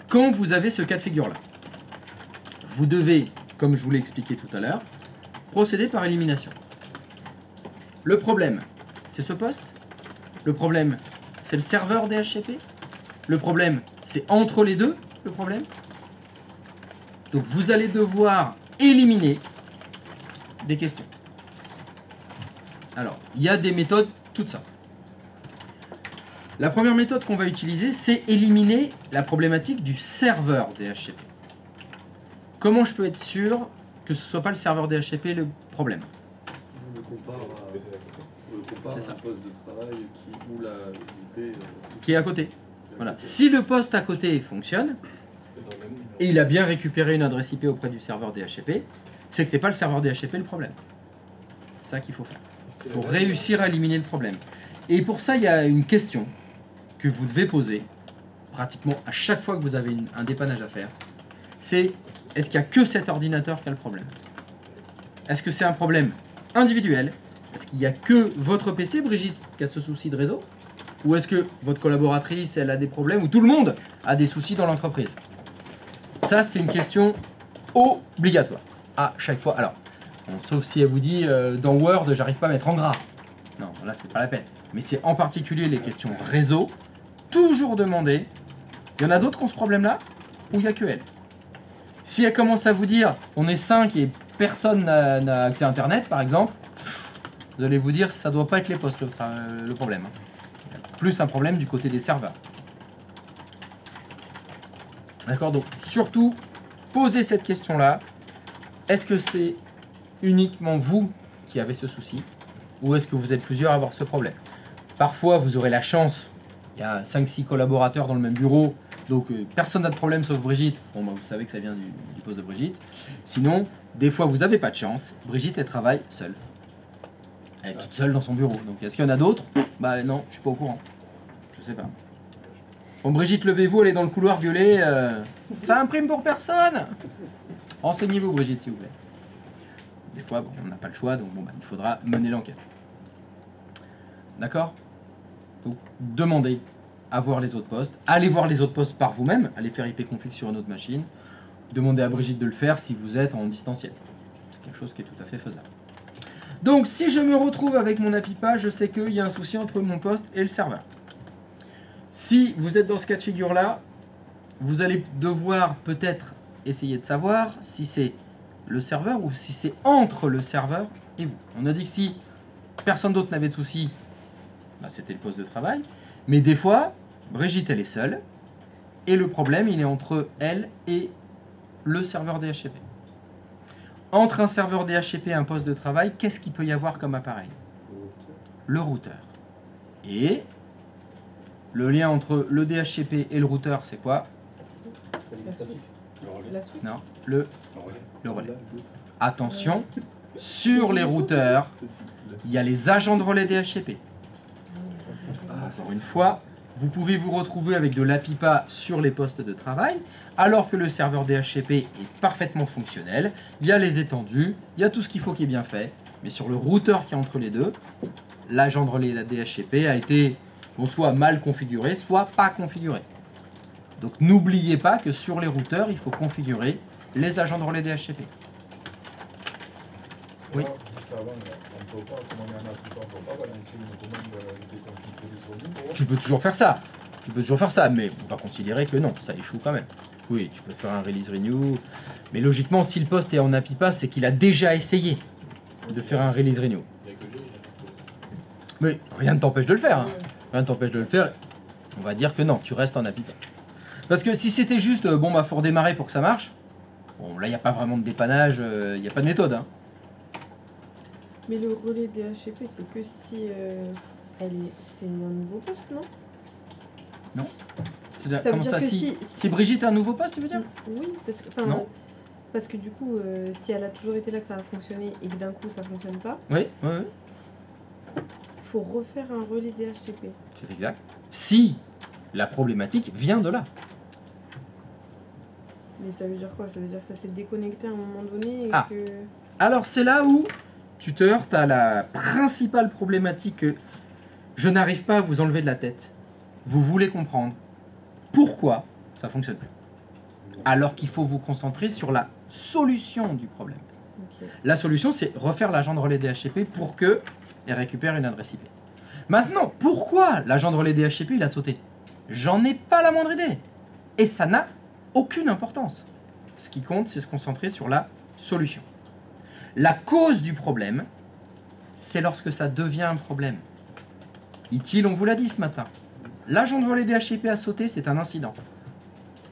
Quand vous avez ce cas de figure-là, vous devez, comme je vous l'ai expliqué tout à l'heure, procéder par élimination. Le problème, c'est ce poste. Le problème, c'est le serveur DHCP. Le problème, c'est entre les deux, le problème. Donc vous allez devoir éliminer des questions. Alors, il y a des méthodes toutes simples. La première méthode qu'on va utiliser, c'est éliminer la problématique du serveur DHCP. Comment je peux être sûr que ce ne soit pas le serveur DHCP le problème? On le compare C'est ça. à un poste de travail où la IP Qui est à côté. Voilà. Si le poste à côté fonctionne, Dans le même numéro. et il a bien récupéré une adresse IP auprès du serveur DHCP, c'est que c'est pas le serveur DHCP le problème. C'est ça qu'il faut faire. C'est Pour le même réussir à éliminer le problème. Et pour ça, il y a une question que vous devez poser pratiquement à chaque fois que vous avez un dépannage à faire. C'est est-ce qu'il n'y a que cet ordinateur qui a le problème? Est-ce que c'est un problème individuel? Est-ce qu'il n'y a que votre PC, Brigitte, qui a ce souci de réseau? Ou est-ce que votre collaboratrice, elle a des problèmes? Ou tout le monde a des soucis dans l'entreprise? Ça, c'est une question obligatoire à chaque fois. Alors, bon, sauf si elle vous dit dans Word, j'arrive pas à mettre en gras. Non, là, c'est pas la peine. Mais c'est en particulier les questions réseau. Toujours demander. Il y en a d'autres qui ont ce problème-là? Ou il n'y a que elle? Si elle commence à vous dire on est 5 et personne n'a accès à Internet, par exemple, vous allez vous dire ça doit pas être les postes le problème. Il y a plus un problème du côté des serveurs. D'accord, donc surtout, posez cette question-là. Est-ce que c'est uniquement vous qui avez ce souci? Ou est-ce que vous êtes plusieurs à avoir ce problème? Parfois, vous aurez la chance, il y a 5-6 collaborateurs dans le même bureau, donc personne n'a de problème sauf Brigitte. Bon, bah, vous savez que ça vient du poste de Brigitte. Sinon, des fois, vous n'avez pas de chance. Brigitte, elle travaille seule. Elle est toute seule dans son bureau. Donc, est-ce qu'il y en a d'autres? Bah non, je suis pas au courant. Je sais pas. Bon, Brigitte, levez-vous, allez dans le couloir violet. Ça imprime pour personne. Renseignez-vous, Brigitte, s'il vous plaît. Des fois, bon, on n'a pas le choix, donc bon, bah, il faudra mener l'enquête. D'accord? Donc, demandez à voir les autres postes. Allez voir les autres postes par vous-même. Allez faire ipconfig sur une autre machine. Demandez à Brigitte de le faire si vous êtes en distanciel. C'est quelque chose qui est tout à fait faisable. Donc, si je me retrouve avec mon Apipa, je sais qu'il y a un souci entre mon poste et le serveur. Si vous êtes dans ce cas de figure-là, vous allez devoir peut-être essayer de savoir si c'est le serveur ou si c'est entre le serveur et vous. On a dit que si personne d'autre n'avait de soucis, bah, c'était le poste de travail. Mais des fois, Brigitte, elle est seule. Et le problème, il est entre elle et le serveur DHCP. Entre un serveur DHCP et un poste de travail, qu'est-ce qu'il peut y avoir comme appareil? Le routeur. Et le lien entre le DHCP et le routeur, c'est quoi? La suite. Non, le relais. Attention, sur les routeurs, il y a les agents de relais DHCP. Encore une fois, vous pouvez vous retrouver avec de l'APIPA sur les postes de travail, alors que le serveur DHCP est parfaitement fonctionnel. Il y a les étendues, il y a tout ce qu'il faut qui est bien fait. Mais sur le routeur qui est entre les deux, l'agent de relais DHCP a été soit mal configuré, soit pas configuré. Donc n'oubliez pas que sur les routeurs, il faut configurer les agents de relais DHCP. Oui. Tu peux toujours faire ça. Tu peux toujours faire ça, mais on va considérer que non, ça échoue quand même. Oui, tu peux faire un release renew, mais logiquement, si le poste est en APIPA, c'est qu'il a déjà essayé de faire un release renew. Mais rien ne t'empêche de le faire. Hein. Rien ne t'empêche de le faire. On va dire que non, tu restes en APIPA. Parce que si c'était juste, bon bah faut redémarrer pour que ça marche, bon là il n'y a pas vraiment de dépannage, il n'y a pas de méthode. Hein. Mais le relais DHCP, c'est que si c'est un nouveau poste, non? Comment ça, si Brigitte a un nouveau poste, tu veux dire? Oui, parce que du coup, si elle a toujours été là, que ça a fonctionné et que d'un coup ça fonctionne pas, oui. faut refaire un relais DHCP. C'est exact. Si la problématique vient de là. Mais ça veut dire quoi? Ça veut dire que ça s'est déconnecté à un moment donné et que... Alors c'est là où tu te heurtes à la principale problématique que je n'arrive pas à vous enlever de la tête. Vous voulez comprendre pourquoi ça ne fonctionne plus. Alors qu'il faut vous concentrer sur la solution du problème. Okay. La solution, c'est refaire l'agent de relais DHCP pour que elle récupère une adresse IP. Maintenant, pourquoi l'agent de relais DHCP il a sauté? J'en ai pas la moindre idée. Et ça n'a aucune importance. Ce qui compte, c'est se concentrer sur la solution. La cause du problème, c'est lorsque ça devient un problème. ITIL, on vous l'a dit ce matin. L'agent de relais DHCP a sauté, c'est un incident.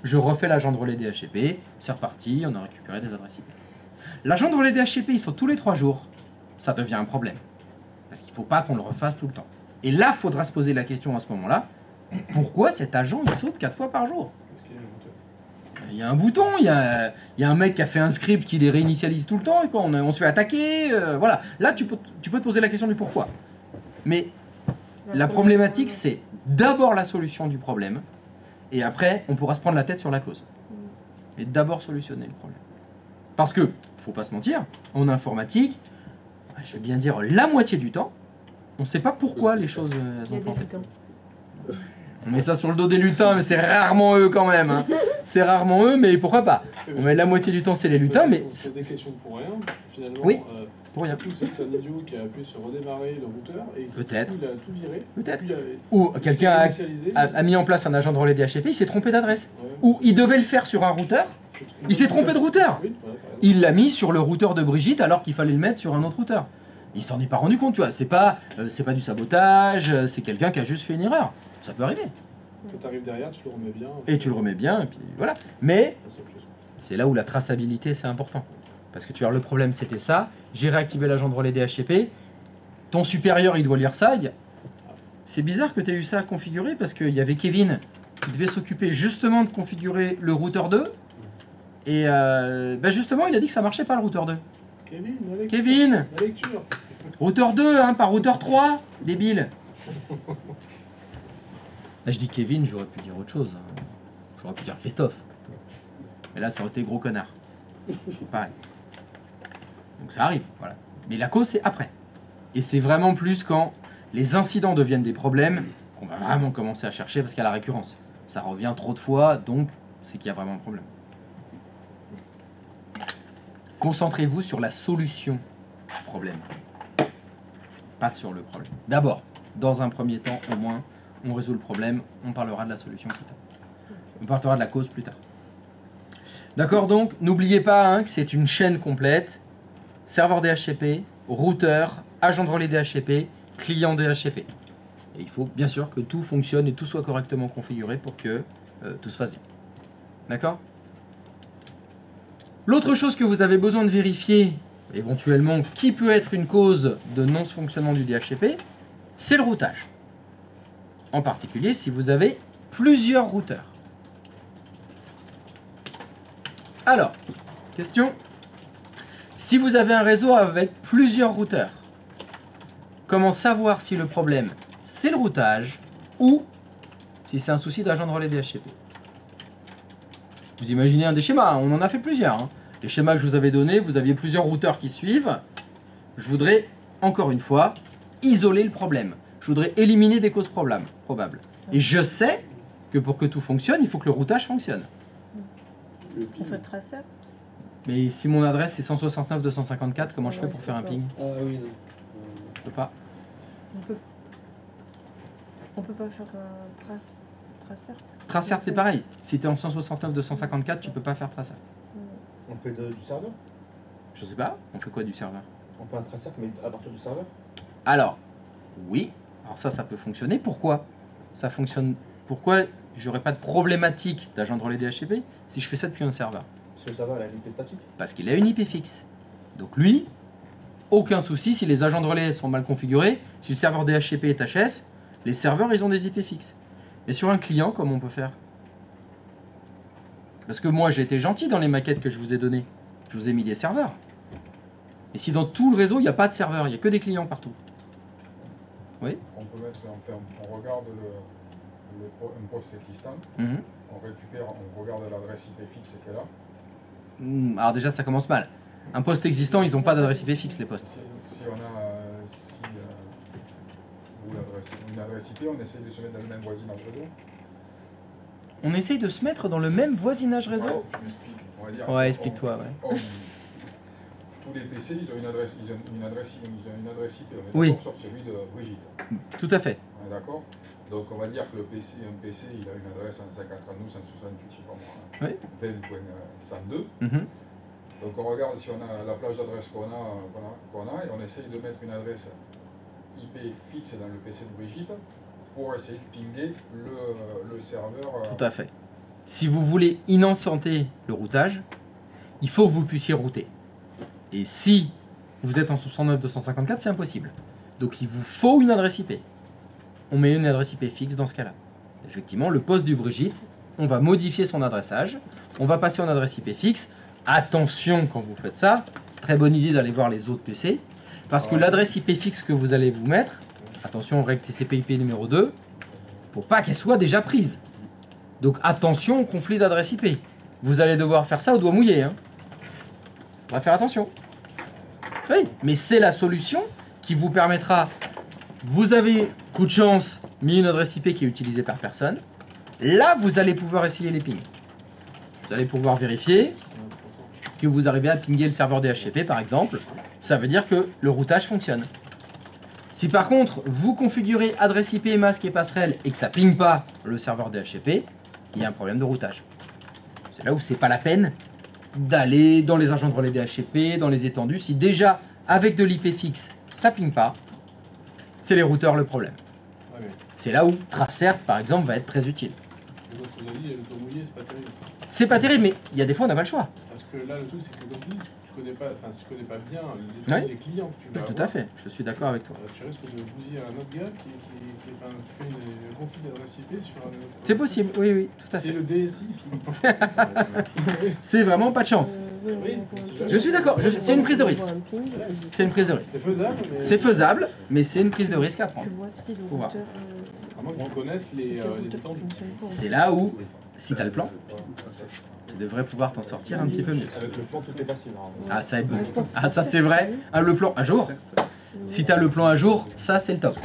Je refais l'agent de relais DHCP, c'est reparti, on a récupéré des adresses IP. L'agent de relais DHCP, il saute tous les 3 jours, ça devient un problème. Parce qu'il ne faut pas qu'on le refasse tout le temps. Et là, il faudra se poser la question à ce moment-là, pourquoi cet agent, il saute 4 fois par jour? Il y a un bouton, il y a un mec qui a fait un script qui les réinitialise tout le temps, et quoi, on se fait attaquer, voilà. Là, tu peux te poser la question du pourquoi. Mais la problématique, c'est d'abord la solution du problème, et après, on pourra se prendre la tête sur la cause. Mais d'abord solutionner le problème. Parce que, faut pas se mentir, en informatique, je vais bien dire la moitié du temps, on ne sait pas pourquoi les choses Il y a des lutins. On met ça sur le dos des lutins, mais c'est rarement eux quand même. Hein. C'est rarement eux, mais pourquoi pas? On met la moitié du temps, c'est les lutins, mais... C'est des questions pour rien, parce que finalement... Oui, pour rien. C'est un idiot qui a appuyé sur redémarrer le routeur et peut-être. Il a tout viré. Peut-être. Ou quelqu'un a mis en place un agent de relais DHCP, il s'est trompé d'adresse. Ouais. Ou il devait le faire sur un routeur, il s'est trompé de routeur. Oui, il l'a mis sur le routeur de Brigitte alors qu'il fallait le mettre sur un autre routeur. Il s'en est pas rendu compte, tu vois. C'est pas du sabotage, c'est quelqu'un qui a juste fait une erreur. Ça peut arriver. Quand tu arrives derrière, tu le remets bien. Et tu le remets bien, et puis voilà. Mais c'est là où la traçabilité, c'est important. Parce que tu vois, le problème, c'était ça. J'ai réactivé l'agent de relais DHCP. Ton supérieur, il doit lire ça. C'est bizarre que tu aies eu ça à configurer, parce qu'il y avait Kevin qui devait s'occuper justement de configurer le routeur 2. Et justement, il a dit que ça marchait pas, le routeur 2. Kevin, la lecture. Routeur 2, hein, pas routeur 3, débile. Là, je dis Kevin, j'aurais pu dire autre chose. Hein. J'aurais pu dire Christophe. Mais là, ça aurait été gros connard. C'est pareil. Donc ça arrive, voilà. Mais la cause, c'est après. Et c'est vraiment plus quand les incidents deviennent des problèmes qu'on va vraiment commencer à chercher parce qu'il y a la récurrence. Ça revient trop de fois, donc c'est qu'il y a vraiment un problème. Concentrez-vous sur la solution du problème. Pas sur le problème. D'abord, dans un premier temps, au moins, on résout le problème, on parlera de la solution plus tard. On parlera de la cause plus tard. D'accord, donc, n'oubliez pas hein, que c'est une chaîne complète. Serveur DHCP, routeur, agent de relais DHCP, client DHCP. Et il faut bien sûr que tout fonctionne et tout soit correctement configuré pour que tout se passe bien. D'accord? L'autre chose que vous avez besoin de vérifier, éventuellement, qui peut être une cause de non-fonctionnement du DHCP, c'est le routage. En particulier si vous avez plusieurs routeurs. Alors, question. Si vous avez un réseau avec plusieurs routeurs, comment savoir si le problème c'est le routage ou si c'est un souci d'agent de relais DHCP? Vous imaginez un des schémas, on en a fait plusieurs. Hein. Les schémas que je vous avais donnés, vous aviez plusieurs routeurs qui suivent. Je voudrais, encore une fois, isoler le problème. Je voudrais éliminer des causes probables. Et je sais que pour que tout fonctionne, il faut que le routage fonctionne. On fait le traceur. Mais si mon adresse c'est 169.254, comment je fais pour faire un ping? Ah oui, non. Je peux pas. On peut pas faire un traceur. Tracert c'est pareil. Si tu es en 169.254, tu peux pas faire tracert. On fait du serveur? Je sais pas, on fait quoi du serveur? On fait un traceur, mais à partir du serveur? Alors, oui. Alors ça peut fonctionner. Pourquoi ça fonctionne? Pourquoi j'aurais pas de problématique d'agent de relais DHCP si je fais ça depuis un serveur? Parce que le serveur, il a une IP statique? Parce qu'il a une IP fixe. Donc lui, aucun souci si les agents de relais sont mal configurés, si le serveur DHCP est HS, les serveurs ils ont des IP fixes. Mais sur un client, comment on peut faire? Parce que moi j'ai été gentil dans les maquettes que je vous ai données. Je vous ai mis des serveurs. Et si dans tout le réseau il n'y a pas de serveur, il n'y a que des clients partout. Oui. On peut mettre, on regarde un poste existant, Mhm. on regarde l'adresse IP fixe qu'elle a. Alors déjà ça commence mal. Un poste existant, ils n'ont pas d'adresse IP fixe les postes. Si on a une adresse IP, on essaie de se mettre dans le même voisinage réseau. On essaye de se mettre dans le même voisinage réseau? Ouais, je m'explique. On va dire. Ouais, explique-toi, ouais. Tous les PC, ils ont une adresse IP. On est Oui. d'accord sur celui de Brigitte. Tout à fait. On est d'accord? Donc on va dire que un PC, il a une adresse en 192, 168, je sais pas moi, Oui. 20.102. Mhm. Donc on regarde si on a la plage d'adresse qu'on a et on essaye de mettre une adresse IP fixe dans le PC de Brigitte pour essayer de pinguer le serveur. Tout à fait. Si vous voulez innocenter le routage, il faut que vous puissiez router. Et si vous êtes en 69.254, c'est impossible. Donc il vous faut une adresse IP. On met une adresse IP fixe dans ce cas-là. Effectivement, le poste du Brigitte, on va modifier son adressage. On va passer en adresse IP fixe. Attention quand vous faites ça, très bonne idée d'aller voir les autres PC. Parce que l'adresse IP fixe que vous allez vous mettre, attention règle TCP/IP numéro 2, faut pas qu'elle soit déjà prise. Donc attention au conflit d'adresse IP. Vous allez devoir faire ça au doigt mouillé. Hein. On va faire attention. Oui, mais c'est la solution qui vous permettra. Vous avez, coup de chance, mis une adresse IP qui est utilisée par personne. Là, vous allez pouvoir essayer les pings. Vous allez pouvoir vérifier que vous arrivez à pinguer le serveur DHCP, par exemple. Ça veut dire que le routage fonctionne. Si par contre, vous configurez adresse IP, masque et passerelle et que ça ping pas le serveur DHCP, il y a un problème de routage. C'est là où c'est pas la peine d'aller dans les agents de relais DHCP, dans les étendues. Si déjà, avec de l'IP fixe, ça ping pas, c'est les routeurs le problème. Ouais, mais C'est là où Tracert, par exemple, va être très utile. ce que vous avez dit, le tour mouillé, c'est pas terrible. C'est pas terrible, mais il y a des fois, on n'a pas le choix. Parce que là, le truc, c'est que comme tu dis, tu connais pas, enfin, si tu connais pas bien les clients que tu vas Tout avoir, à fait, je suis d'accord avec toi. tu risques de bousiller un autre gars enfin, tu fais un conflit d'adresse IP sur un autre. C'est possible, oui, oui, tout à Et fait. le DSI qui. C'est vraiment pas de chance. Je suis d'accord, c'est une prise de risque. C'est une prise de risque. C'est faisable, mais. C'est faisable, mais c'est une prise de risque à prendre. Tu vois si le Faut voir. routeur. À moins que tu connaisses les étendues. C'est là où, si tu as le plan, tu devrais pouvoir t'en sortir un petit peu mieux. Avec le plan, tout est facile. Ah, ça aide beaucoup. Ah, ça c'est vrai. Ah, le plan à jour. Si tu as le plan à jour, ça c'est le top.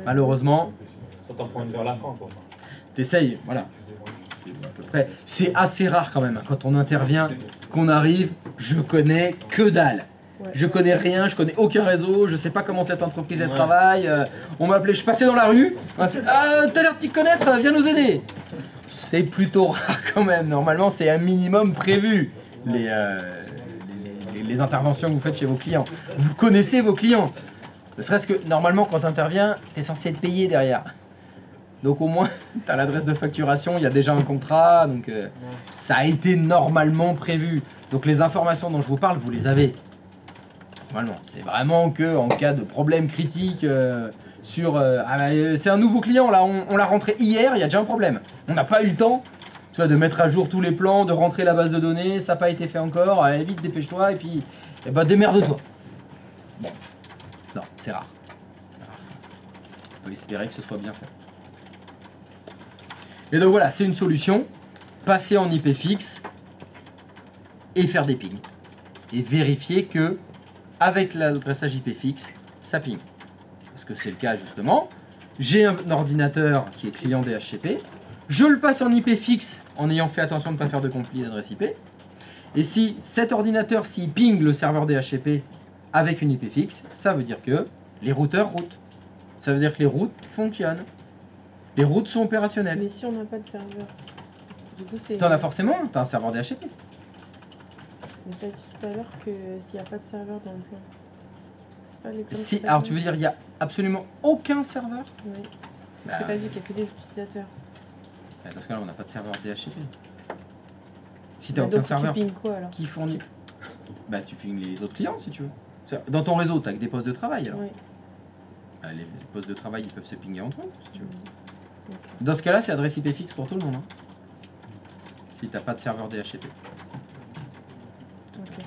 Malheureusement, Ça t'en prend une vers la fin, quoi. t'essayes, voilà. À peu près. C'est assez rare quand même, hein, quand on intervient, qu'on arrive, je connais que dalle. Je connais rien, je connais aucun réseau, je sais pas comment cette entreprise elle travaille. On m'a appelé, je passais dans la rue, on m'a fait ah t'as l'air de t'y connaître, viens nous aider. C'est plutôt rare quand même. Normalement c'est un minimum prévu. les interventions que vous faites chez vos clients. Vous connaissez vos clients. Ne serait-ce que, normalement, quand tu interviens, tu es censé être payé derrière. Donc au moins, tu as l'adresse de facturation, il y a déjà un contrat, donc ça a été normalement prévu. Donc les informations dont je vous parle, vous les avez. Normalement, c'est vraiment que en cas de problème critique c'est un nouveau client, là, on l'a rentré hier, il y a déjà un problème. On n'a pas eu le temps de mettre à jour tous les plans, de rentrer la base de données, ça n'a pas été fait encore, allez vite, dépêche-toi, et puis démerde-toi. Bon, non, c'est rare. On peut espérer que ce soit bien fait. Et donc voilà, c'est une solution, passer en IP fixe et faire des pings. Et vérifier que, avec l'adressage IP fixe, ça ping. Parce que c'est le cas justement, j'ai un ordinateur qui est client DHCP, je le passe en IP fixe en ayant fait attention de ne pas faire de conflit d'adresse IP. Et si cet ordinateur, s'il ping le serveur DHCP avec une IP fixe, ça veut dire que les routeurs routent. Ça veut dire que les routes fonctionnent. Les routes sont opérationnelles. Mais si on n'a pas de serveur, du coup c'est... T'en as forcément, t'as un serveur DHCP. Mais t'as dit tout à l'heure que s'il n'y a pas de serveur dans le plan, c'est pas l'exemple Si, que t'as alors dit. tu veux dire il n'y a absolument aucun serveur? Oui. C'est Bah, ce que t'as dit, qu'il n'y a que des utilisateurs. Parce que là on n'a pas de serveur DHCP. Si Bah, t'as aucun donc serveur tu pings quoi alors? qui fournit... Bah tu pings les autres clients si tu veux. Dans ton réseau, t'as que des postes de travail alors. Oui. Bah, les postes de travail ils peuvent se pinguer entre eux si tu veux. Ok. Dans ce cas-là, c'est adresse IP fixe pour tout le monde. Hein. Si t'as pas de serveur DHCP. Ok.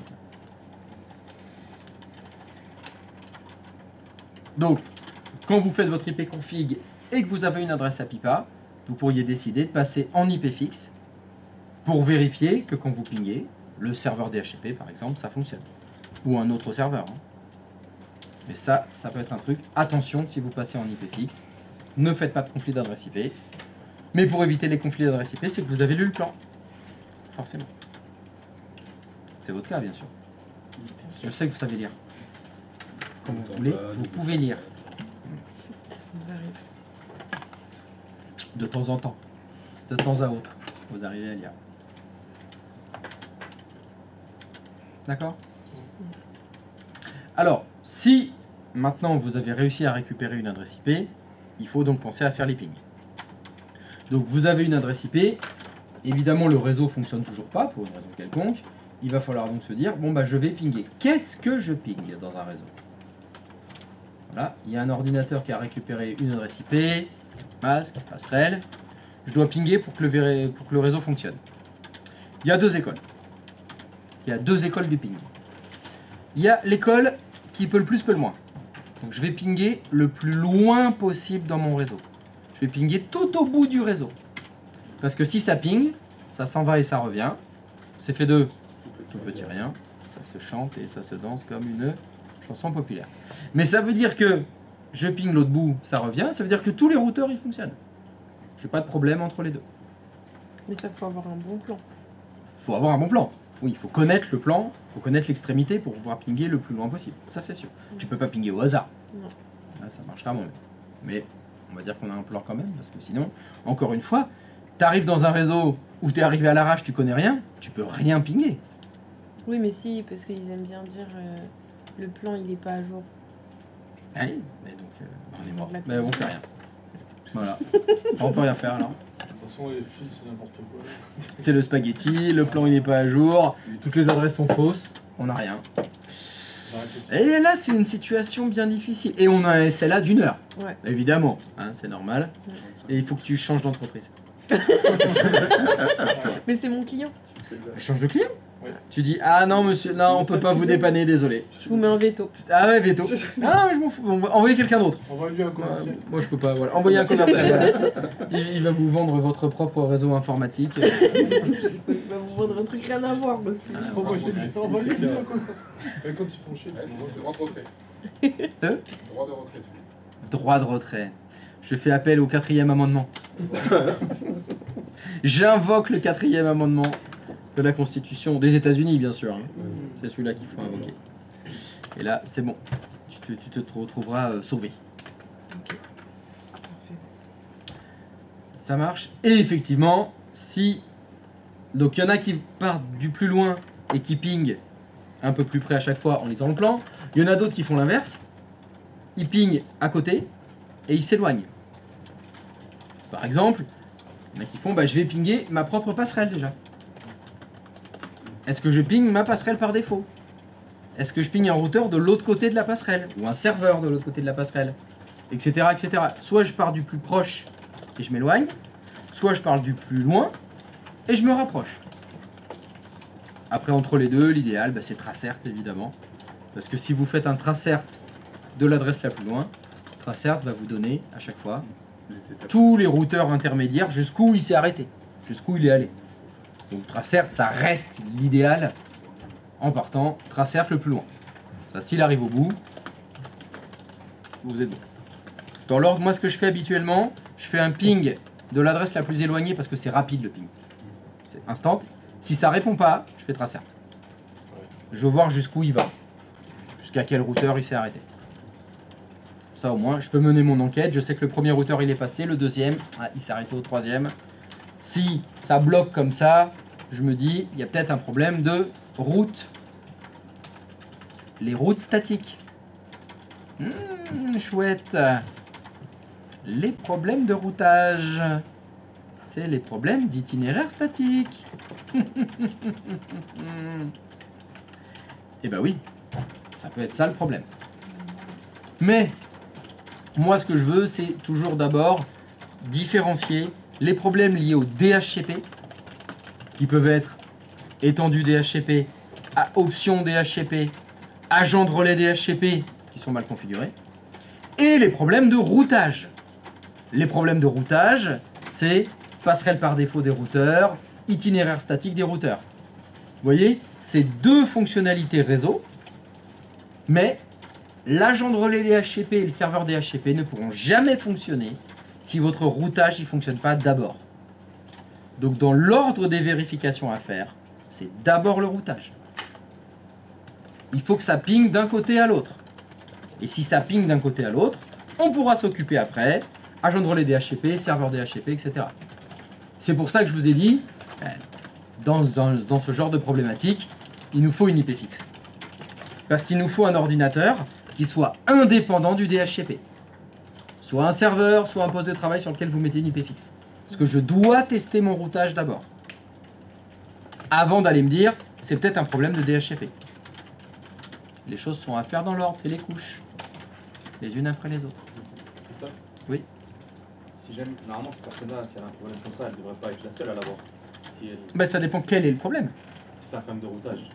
Donc, quand vous faites votre IP config et que vous avez une adresse APIPA, vous pourriez décider de passer en IP fixe pour vérifier que quand vous pingez, le serveur DHCP par exemple, ça fonctionne. Ou un autre serveur. Hein. Mais ça peut être un truc. Attention, si vous passez en IP fixe, ne faites pas de conflit d'adresse IP. Mais pour éviter les conflits d'adresse IP, c'est que vous avez lu le plan. Forcément. C'est votre cas, bien sûr. Je sais que vous savez lire. Quand vous voulez, vous pouvez lire. Ça nous arrive. De temps en temps. De temps à autre. Vous arrivez à lire. D'accord? Yes. Alors, si maintenant vous avez réussi à récupérer une adresse IP, il faut donc penser à faire les pings. Donc vous avez une adresse IP, évidemment le réseau fonctionne toujours pas pour une raison quelconque, il va falloir donc se dire, bon bah je vais pinguer. Qu'est-ce que je ping dans un réseau? Voilà, il y a un ordinateur qui a récupéré une adresse IP, masque, passerelle, je dois pinguer pour que le réseau fonctionne. Il y a deux écoles. Il y a deux écoles du ping. Il y a l'école qui peut le plus, peut le moins. Donc je vais pinguer le plus loin possible dans mon réseau. Je vais pinguer tout au bout du réseau. Parce que si ça ping, ça s'en va et ça revient. C'est fait de tout petit rien. Ça se chante et ça se danse comme une chanson populaire. Mais ça veut dire que je ping l'autre bout, ça revient. Ça veut dire que tous les routeurs, ils fonctionnent. Je n'ai pas de problème entre les deux. Mais ça, faut avoir un bon plan. Faut avoir un bon plan. Oui, il faut connaître le plan, il faut connaître l'extrémité pour pouvoir pinguer le plus loin possible. Ça, c'est sûr. Tu peux pas pinguer au hasard. Non. Là, ça marchera moins. Mais on va dire qu'on a un plan quand même, parce que sinon, encore une fois, tu arrives dans un réseau où tu es arrivé à l'arrache, tu connais rien, tu peux rien pinguer. Oui, mais si, parce qu'ils aiment bien dire le plan, il est pas à jour. Ah oui, mais donc on est mort. La Mais on fait rien. Voilà. On peut rien faire alors. De toute façon, les filles, c'est n'importe quoi. C'est le spaghetti, le plan il n'est pas à jour, toutes les adresses sont fausses, on n'a rien. Et là, c'est une situation bien difficile. Et on a un SLA d'une heure. Ouais. Évidemment, hein, c'est normal. Ouais. Et il faut que tu changes d'entreprise. Mais c'est mon client. Change de client. Ouais. Tu dis, ah non monsieur, non on peut pas vous dépanner, désolé. Je vous mets un veto. Ah ouais, veto. Ah non mais je m'en fous, envoyez quelqu'un d'autre. On va lui un commercial. Moi je peux pas, voilà. Envoyez un commercial. Il va vous vendre votre propre réseau informatique. Il va vous vendre un truc rien à voir aussi. On va lui un commercial. Mais quand ils font chier, Ouais, tout le monde- droit de retrait. Deux. Droit de retrait. Droit de retrait. Je fais appel au 4e amendement. J'invoque le 4e amendement de la Constitution des États-Unis, bien sûr. Hein. C'est celui-là qu'il faut invoquer. Et là, c'est bon. Tu te retrouveras sauvé. Ok. Ça marche. Et effectivement, si... Donc il y en a qui partent du plus loin et qui pingent un peu plus près à chaque fois en lisant le plan. Il y en a d'autres qui font l'inverse. Ils pingent à côté et ils s'éloignent. Par exemple, il y en a qui font, bah, je vais pinguer ma propre passerelle déjà. Est-ce que je ping ma passerelle par défaut? Est-ce que je ping un routeur de l'autre côté de la passerelle? Ou un serveur de l'autre côté de la passerelle? Etc, etc. Soit je pars du plus proche et je m'éloigne, soit je pars du plus loin et je me rapproche. Après, entre les deux, l'idéal, bah, c'est tracert évidemment. Parce que si vous faites un tracert de l'adresse la plus loin, tracert va vous donner à chaque fois tous les routeurs intermédiaires jusqu'où il s'est arrêté, jusqu'où il est allé. Donc tracert, ça reste l'idéal en partant tracert le plus loin. Ça, s'il arrive au bout, vous êtes bon. Dans l'ordre, moi, ce que je fais habituellement, je fais un ping de l'adresse la plus éloignée parce que c'est rapide le ping. C'est instant. Si ça répond pas, je fais tracert. Je veux voir jusqu'où il va, jusqu'à quel routeur il s'est arrêté. Ça au moins, je peux mener mon enquête. Je sais que le premier routeur il est passé, le deuxième, il s'est arrêté au troisième. Si ça bloque comme ça, je me dis, il y a peut-être un problème de route. Les routes statiques. Chouette. Les problèmes de routage. C'est les problèmes d'itinéraire statique. Eh ben oui, ça peut être ça le problème. Mais, moi ce que je veux, c'est toujours d'abord différencier les problèmes liés au DHCP, qui peuvent être étendue DHCP, à option DHCP, agent de relais DHCP, qui sont mal configurés, et les problèmes de routage. Les problèmes de routage, c'est passerelle par défaut des routeurs, itinéraire statique des routeurs. Vous voyez, c'est deux fonctionnalités réseau, mais l'agent de relais DHCP et le serveur DHCP ne pourront jamais fonctionner si votre routage ne fonctionne pas d'abord. Donc dans l'ordre des vérifications à faire, c'est d'abord le routage. Il faut que ça ping d'un côté à l'autre. Et si ça ping d'un côté à l'autre, on pourra s'occuper après, agent de relais DHCP, serveur DHCP, etc. C'est pour ça que je vous ai dit, dans ce genre de problématique, il nous faut une IP fixe. Parce qu'il nous faut un ordinateur qui soit indépendant du DHCP. Soit un serveur, soit un poste de travail sur lequel vous mettez une IP fixe. Parce que je dois tester mon routage d'abord. Avant d'aller me dire, c'est peut-être un problème de DHCP. Les choses sont à faire dans l'ordre, c'est les couches. Les unes après les autres. Christophe ? Oui. Si jamais, normalement, cette personne-là, si elle a un problème comme ça, elle ne devrait pas être la seule à l'avoir. Si elle... Ben, ça dépend quel est le problème. Si c'est un problème de routage.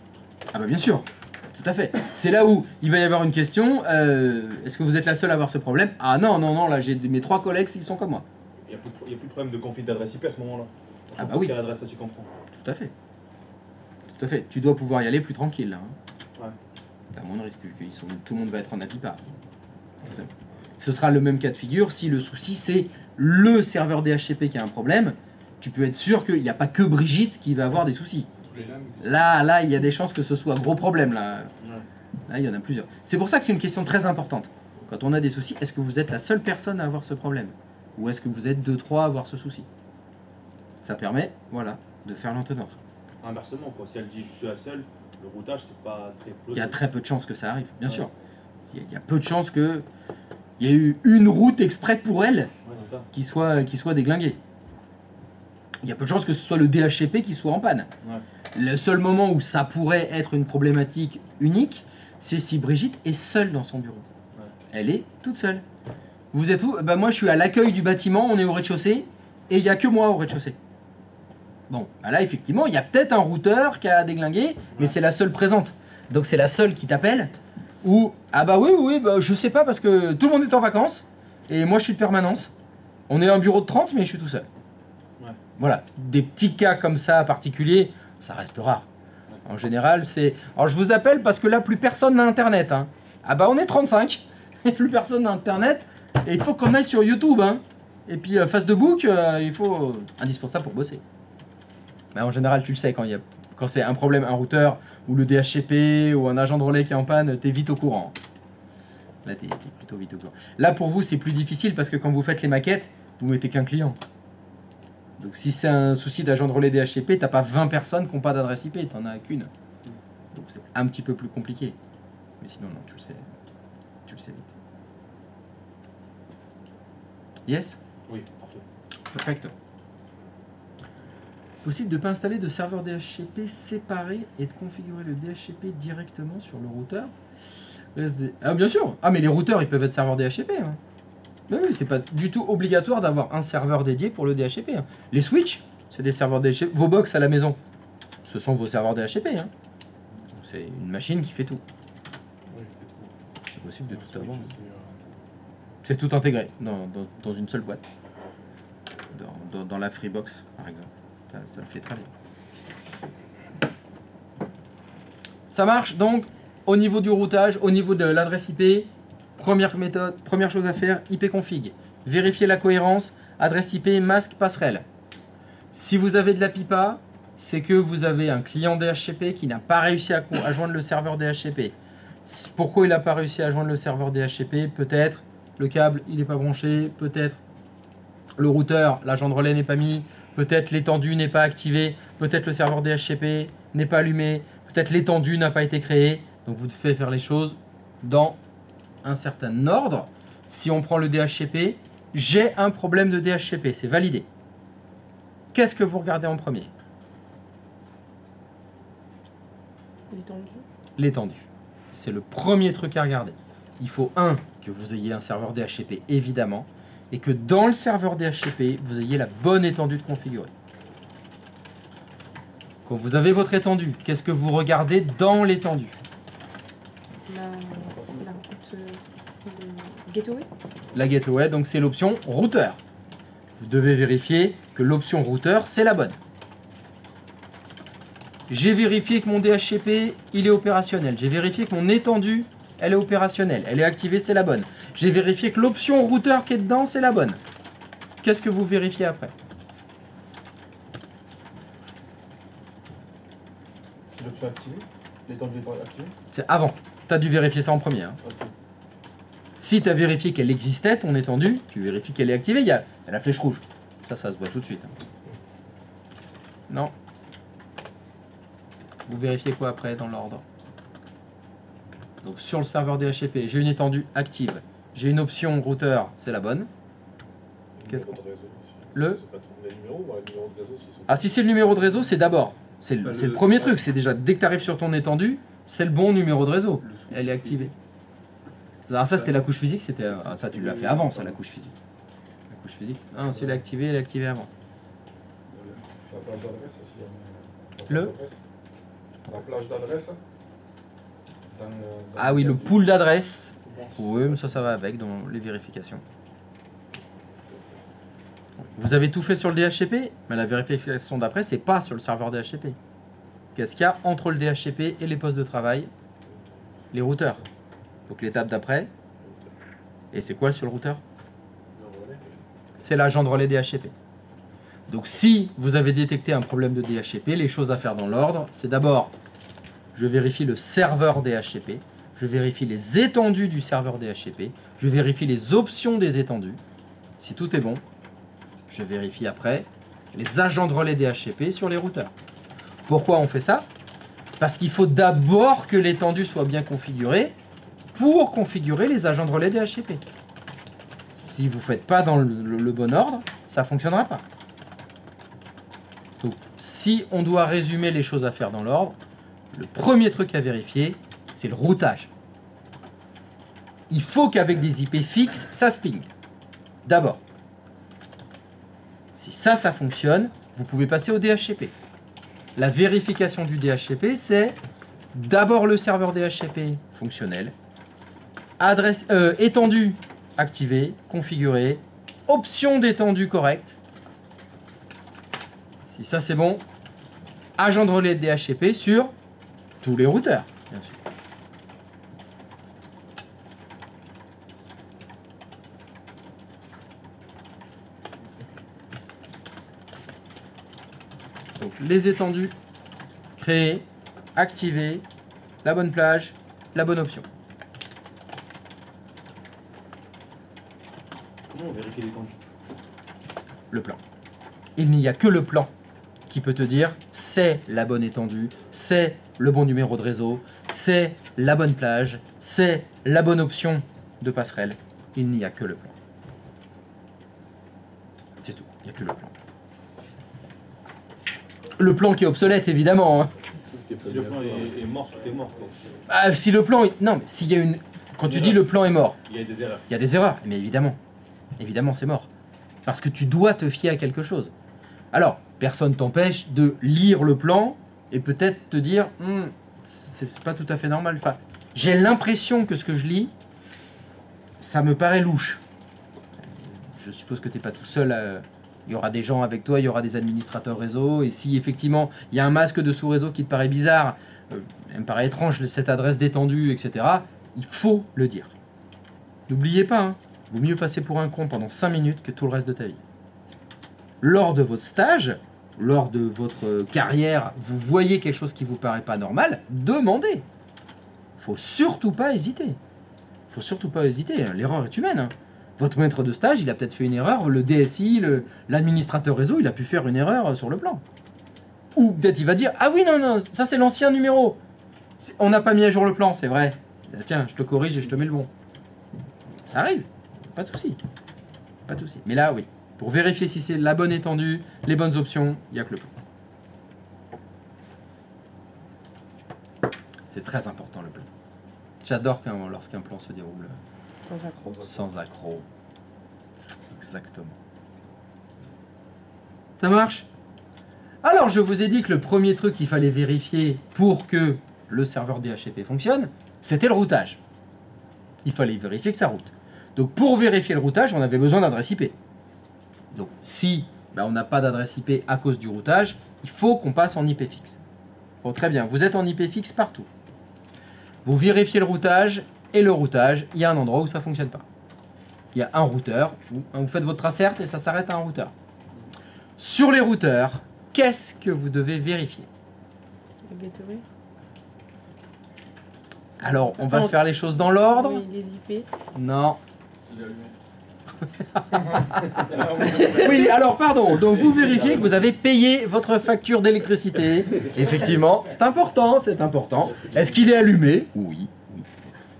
Ah bah bien sûr, tout à fait. C'est là où il va y avoir une question. Est-ce que vous êtes la seule à avoir ce problème? Ah non, non, non, là j'ai mes 3 collègues, ils sont comme moi. Il n'y a plus de problème de conflit d'adresse IP à ce moment-là. Ah bah oui. Quelle adresse tu comprends? Tout à fait. Tout à fait. Tu dois pouvoir y aller plus tranquille là. Ouais. T'as moins de risque que tout le monde va être en apipart. Ce sera le même cas de figure si le souci c'est le serveur DHCP qui a un problème. Tu peux être sûr qu'il n'y a pas que Brigitte qui va avoir des soucis. Là, il y a des chances que ce soit gros problème là. Ouais. Là, il y en a plusieurs. C'est pour ça que c'est une question très importante. Quand on a des soucis, est-ce que vous êtes la seule personne à avoir ce problème? Ou est-ce que vous êtes 2-3 à avoir ce souci? Ça permet, voilà, de faire l'entonnoir. Inversement, quoi. Si elle dit je suis la seule, le routage, c'est pas très plausible. Il y a très peu de chances que ça arrive, bien sûr. Il y a peu de chances que il y ait eu une route exprès pour elle qui soit déglinguée. Il y a peu de chances que ce soit le DHCP qui soit en panne. Ouais. Le seul moment où ça pourrait être une problématique unique, c'est si Brigitte est seule dans son bureau. Ouais. Elle est toute seule. Vous êtes où? Bah moi je suis à l'accueil du bâtiment, on est au rez-de-chaussée, et il n'y a que moi au rez-de-chaussée. Bon, bah là effectivement, il y a peut-être un routeur qui a déglingué, mais c'est la seule présente. Donc c'est la seule qui t'appelle, ou ah bah oui, bah, je sais pas parce que tout le monde est en vacances, et moi je suis de permanence. On est un bureau de 30, mais je suis tout seul. Ouais. Voilà, des petits cas comme ça particuliers, ça reste rare. En général, c'est... Alors je vous appelle parce que là, plus personne n'a Internet. Hein. Ah bah on est 35, et plus personne n'a Internet, et il faut qu'on aille sur YouTube. Hein. Et puis Facebook, il faut... indispensable pour bosser. Mais en général, tu le sais, quand c'est un problème, un routeur, ou le DHCP, ou un agent de relais qui est en panne, t'es vite au courant. Là, t'es plutôt vite au courant. Là, pour vous, c'est plus difficile parce que quand vous faites les maquettes, vous mettez qu'un client. Donc si c'est un souci d'agent de relais DHCP, t'as pas 20 personnes qui n'ont pas d'adresse IP, t'en as qu'une. Donc c'est un petit peu plus compliqué. Mais sinon, non, tu le sais vite. Yes? Oui, parfait. Perfect. Possible de ne pas installer de serveur DHCP séparé et de configurer le DHCP directement sur le routeur. Ah bien sûr. Ah mais les routeurs ils peuvent être serveurs DHCP. Hein. Mais oui, c'est pas du tout obligatoire d'avoir un serveur dédié pour le DHCP. Hein. Les switches, c'est des serveurs DHCP. Vos box à la maison, ce sont vos serveurs DHCP. Hein. C'est une machine qui fait tout. Oui, il fait tout. C'est possible de Le tout Switch, avoir. c'est, C'est tout intégré dans une seule boîte. Dans la Freebox, par exemple. Ça le fait très bien. Ça marche donc au niveau du routage, au niveau de l'adresse IP. Première méthode, première chose à faire, IP config. Vérifier la cohérence, adresse IP, masque, passerelle. Si vous avez de la pipa, c'est que vous avez un client DHCP qui n'a pas réussi à joindre le serveur DHCP. Pourquoi il n'a pas réussi à joindre le serveur DHCP? Peut-être le câble il n'est pas branché, peut-être le routeur, l'agent de relais n'est pas mis, peut-être l'étendue n'est pas activée, peut-être le serveur DHCP n'est pas allumé, peut-être l'étendue n'a pas été créée. Donc vous devez faire les choses dans un certain ordre. Si on prend le DHCP, j'ai un problème de DHCP, c'est validé. Qu'est-ce que vous regardez en premier? L'étendue. L'étendue. C'est le premier truc à regarder. Il faut que vous ayez un serveur DHCP évidemment, et que dans le serveur DHCP, vous ayez la bonne étendue de configurer. Quand vous avez votre étendue, qu'est-ce que vous regardez dans l'étendue? La route de gateway. La gateway, donc c'est l'option routeur. Vous devez vérifier que l'option routeur, c'est la bonne. J'ai vérifié que mon DHCP, il est opérationnel. J'ai vérifié que mon étendue, elle est opérationnelle. Elle est activée, c'est la bonne. J'ai vérifié que l'option routeur qui est dedans, c'est la bonne. Qu'est-ce que vous vérifiez après? C'est l'option activée? L'étendue est activée? C'est avant. Tu as dû vérifier ça en premier. Hein. Ok. Si tu as vérifié qu'elle existait, ton étendue, tu vérifies qu'elle est activée, il y a la flèche rouge. Ça se voit tout de suite. Hein. Non. Vous vérifiez quoi après dans l'ordre? Donc sur le serveur DHCP, j'ai une étendue active. J'ai une option routeur, c'est la bonne. Qu'est-ce qu'on... Le... Ah si c'est le numéro de réseau, c'est d'abord. C'est le premier truc, c'est déjà dès que tu arrives sur ton étendue, c'est le bon numéro de réseau. Elle est activée. Alors ça c'était la couche physique, c'était ça tu l'as fait avant ça la couche physique. La couche physique. Ah non, si elle est activée avant. La plage d'adresse, si Le la plage d'adresse. Ah oui, le pool d'adresse. Oui, mais ça va avec dans les vérifications. Vous avez tout fait sur le DHCP, mais la vérification d'après, c'est pas sur le serveur DHCP. Qu'est-ce qu'il y a entre le DHCP et les postes de travail? Les routeurs. Donc l'étape d'après. Et c'est quoi sur le routeur? C'est l'agent de relais DHCP. Donc si vous avez détecté un problème de DHCP, les choses à faire dans l'ordre, c'est d'abord, je vérifie le serveur DHCP, je vérifie les étendues du serveur DHCP, je vérifie les options des étendues. Si tout est bon, je vérifie après les agents de relais DHCP sur les routeurs. Pourquoi on fait ça? Parce qu'il faut d'abord que l'étendue soit bien configurée pour configurer les agents de relais DHCP. Si vous ne faites pas dans le bon ordre, ça ne fonctionnera pas. Donc, si on doit résumer les choses à faire dans l'ordre, le premier truc à vérifier, c'est le routage. Il faut qu'avec des IP fixes, ça se ping. D'abord. Si ça fonctionne, vous pouvez passer au DHCP. La vérification du DHCP, c'est d'abord le serveur DHCP fonctionnel, étendue activée, configurée, option d'étendue correcte. Si ça c'est bon, agent de relais de DHCP sur tous les routeurs, bien sûr. Donc les étendues créées, activées, la bonne plage, la bonne option. Comment on vérifie l'étendue? Le plan. Il n'y a que le plan qui peut te dire c'est la bonne étendue, c'est le bon numéro de réseau, c'est la bonne plage, c'est la bonne option de passerelle. Il n'y a que le plan. C'est tout, il n'y a que le plan. Le plan qui est obsolète, évidemment. Hein. Si le plan est mort, tout est mort. Quoi. Ah, si le plan... Non, mais s'il y a une... Quand tu dis le plan est mort, il y a des erreurs. il y a des erreurs, mais évidemment. Évidemment, c'est mort. Parce que tu dois te fier à quelque chose. Alors, personne t'empêche de lire le plan et peut-être te dire c'est pas tout à fait normal. Enfin, j'ai l'impression que ce que je lis, ça me paraît louche. Je suppose que tu n'es pas tout seul. Il y aura des gens avec toi, il y aura des administrateurs réseau. Et si effectivement, il y a un masque de sous-réseau qui te paraît bizarre, elle me paraît étrange, cette adresse détendue, etc., il faut le dire. N'oubliez pas, hein, vaut mieux passer pour un con pendant 5 minutes que tout le reste de ta vie. Lors de votre stage, lors de votre carrière, vous voyez quelque chose qui vous paraît pas normal, demandez. Faut surtout pas hésiter. Faut surtout pas hésiter, l'erreur est humaine. Hein. Votre maître de stage, il a peut-être fait une erreur, le DSI, l'administrateur réseau, il a pu faire une erreur sur le plan. Ou peut-être il va dire, ah oui, non, ça c'est l'ancien numéro. On n'a pas mis à jour le plan, c'est vrai. Tiens, je te corrige et je te mets le bon. Ça arrive, pas de souci. Pas de souci. Mais là, oui, pour vérifier si c'est la bonne étendue, les bonnes options, il n'y a que le plan. C'est très important le plan. J'adore lorsqu'un plan se déroule Sans accroc. sans accroc. Exactement. Ça marche? Alors, je vous ai dit que le premier truc qu'il fallait vérifier pour que le serveur DHCP fonctionne, c'était le routage. Il fallait vérifier que ça route. Donc, pour vérifier le routage, on avait besoin d'adresse IP. Donc, si on n'a pas d'adresse IP à cause du routage, il faut qu'on passe en IP fixe. Bon, très bien, vous êtes en IP fixe partout. Vous vérifiez le routage, et le routage, il y a un endroit où ça ne fonctionne pas. Il y a un routeur, vous faites votre assert et ça s'arrête à un routeur. Sur les routeurs, qu'est-ce que vous devez vérifier? Le gateway. Alors, on va faire les choses dans l'ordre. Oui, les IP. Non. S'il est allumé. Oui, alors pardon. Donc vous vérifiez que vous avez payé votre facture d'électricité. Effectivement, c'est important, c'est important. Est-ce qu'il est allumé? Oui.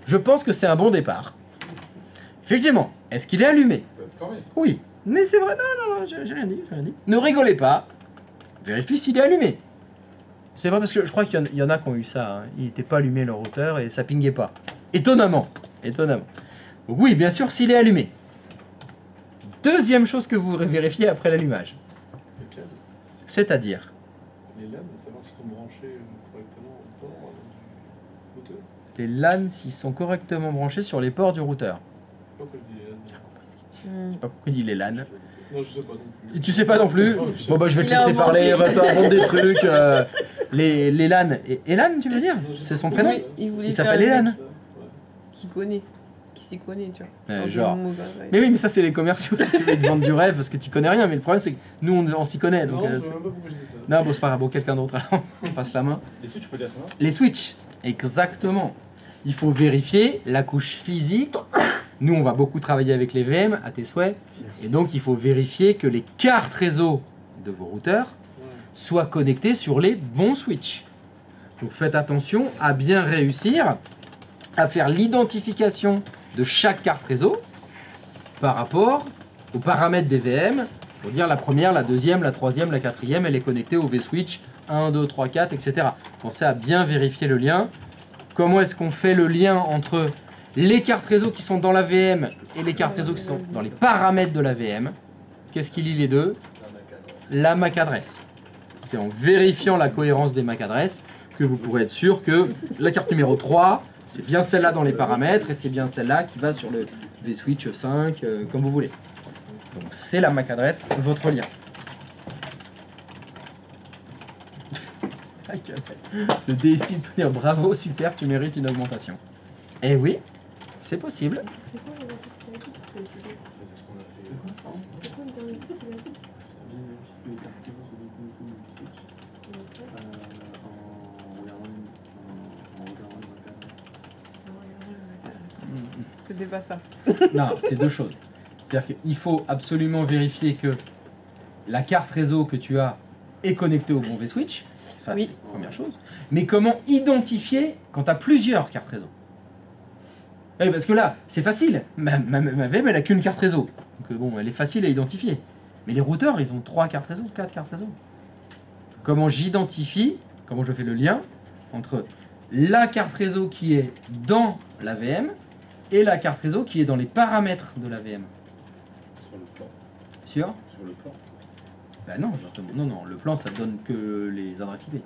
Je pense que c'est un bon départ. Effectivement, est-ce qu'il est allumé? Oui. Mais c'est vrai, non, j'ai rien dit, Ne rigolez pas. Vérifie s'il est allumé. C'est vrai parce que je crois qu'il y en a qui ont eu ça. Hein. Il n'était pas allumé le routeur et ça pingait pas. Étonnamment. Donc oui, bien sûr, s'il est allumé. Deuxième chose que vous vérifiez après l'allumage. Les câbles. C'est-à-dire Les LAN, savoir s'ils sont branchés correctement au port du routeur. les LAN s'ils sont correctement branchés sur les ports du routeur. Pourquoi je dis les LAN? Je sais pas pourquoi il dit les LAN. Non, je sais pas non plus. Et tu sais pas non plus? Bon bah je vais te Il a laisser parler, inventé. va t'inventer des trucs. Les LAN. Et LAN tu veux dire? Non, je sais C'est son pas. prénom? Il voulait Il faire s'appelle le Elan. mec Ça, ouais. qui connaît. Qui s'y connaît, tu vois. Ouais, C'est un genre. peu mauvais, ouais. Mais oui, mais ça c'est les commerciaux qui veulent te vendre du rêve parce que tu connais rien. Mais le problème c'est que nous on s'y connaît. Donc, Non, je sais même pas pourquoi j'ai dit ça. non, bon c'est pas grave, bon, quelqu'un d'autre alors. On passe la main. Les switches, peut-être, non? Les switches, exactement. Il faut vérifier la couche physique. Nous, on va beaucoup travailler avec les VM, à tes souhaits. Et donc, il faut vérifier que les cartes réseau de vos routeurs Ouais. soient connectées sur les bons switches. Donc, faites attention à bien réussir à faire l'identification de chaque carte réseau par rapport aux paramètres des VM. Pour dire la première, la deuxième, la troisième, la quatrième, elle est connectée au V-switch 1, 2, 3, 4, etc. Pensez à bien vérifier le lien. Comment est-ce qu'on fait le lien entre les cartes réseau qui sont dans la VM et les cartes réseau qui sont dans les paramètres de la VM? Qu'est-ce qui lie les deux? La MAC adresse. C'est en vérifiant la cohérence des MAC adresses que vous pourrez être sûr que la carte numéro 3, c'est bien celle-là dans les paramètres et c'est bien celle-là qui va sur le V-switch 5, comme vous voulez. Donc c'est la MAC adresse, votre lien. Le DSI peut dire bravo, super, tu mérites une augmentation. Eh oui, c'est possible. C'est quoi le truc qu'il a dit? C'est ce qu'on a fait. C'est quoi le dernier truc qu'il a dit? C'était pas ça. Non, c'est deux choses. C'est-à-dire qu'il faut absolument vérifier que la carte réseau que tu as est connecté au bon V-Switch. Ça, Oui. c'est la première chose. Mais comment identifier quand tu as plusieurs cartes réseau? Oui, parce que là, c'est facile. Ma VM, elle a qu'une carte réseau. Donc bon, elle est facile à identifier. Mais les routeurs, ils ont 3 cartes réseau, 4 cartes réseau. Comment j'identifie, comment je fais le lien entre la carte réseau qui est dans la VM et la carte réseau qui est dans les paramètres de la VM? Sur le plan. Sûr? Sur le plan. Ben non, justement. Non, le plan, ça donne que les adresses IP.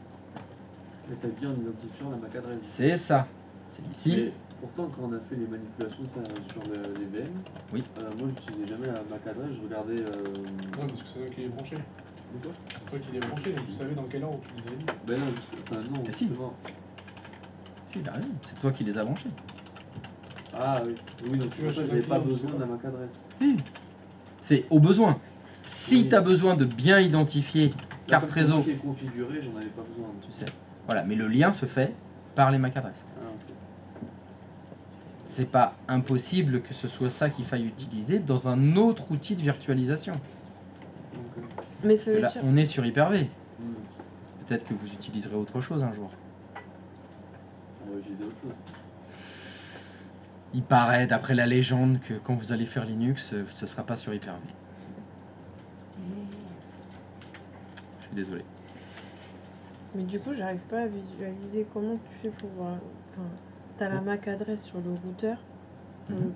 Mais t'as dit en identifiant la MAC adresse. C'est ça. C'est ici. Mais pourtant, quand on a fait les manipulations ça, sur les VM, Oui. moi j'utilisais jamais la MAC adresse, je regardais. Non, parce que c'est toi qui l'es branché. De quoi C'est toi qui l'es branché, donc tu savais dans quel ordre tu les avais mis. Ben non, non, Ah, si. justement. Si, il a raison. C'est toi qui les as branchés. Ah oui, oui, donc Tu vas je choisir n'avais un pas client, besoin c'est de la MAC adresse. C'est au besoin. Si Oui. tu as besoin de bien identifier Là, carte comme c'est réseau, moi qui est configuré, j'en avais pas besoin. tu sais. Voilà, mais le lien se fait par les MAC adresses. Ah, ok. C'est pas impossible que ce soit ça qu'il faille utiliser dans un autre outil de virtualisation. Donc, Mais ça Et veut là, dire. on est sur Hyper-V. hmm, Peut-être que vous utiliserez autre chose un jour. on va utiliser autre chose. Il paraît, d'après la légende, que quand vous allez faire Linux, ce sera pas sur Hyper-V. Je suis désolé. Mais du coup, j'arrive pas à visualiser comment tu fais pour voir. Enfin, t'as la MAC adresse sur le routeur, pour, Mhm.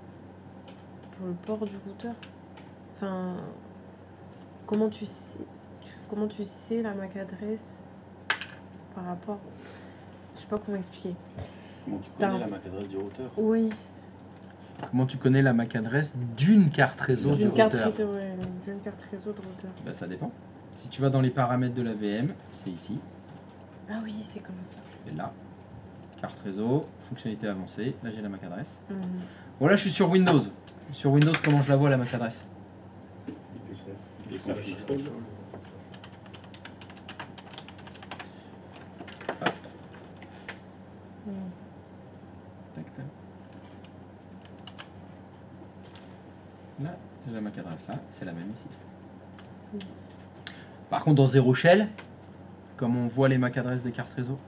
pour le port du routeur. Enfin, comment tu sais, comment tu sais la MAC adresse par rapport. Je sais pas comment expliquer. Comment tu T'as connais un- la MAC adresse du routeur? Oui, Comment tu connais la MAC adresse d'une carte réseau du d'une carte, routeur? d'une carte réseau de routeur. Ben, ça dépend. Si tu vas dans les paramètres de la VM, c'est ici, Ah oui, c'est comme ça. c'est là. Carte réseau, fonctionnalité avancée, là j'ai la MAC adresse. Mhm. Bon là je suis sur Windows. Sur Windows, comment je la vois la MAC adresse? Et ça fixe pas. Mhm. Tac, tac. Là, j'ai la MAC adresse là, c'est la même ici. Yes. Par contre dans Zero Shell, comme on voit les MAC adresses des cartes réseau,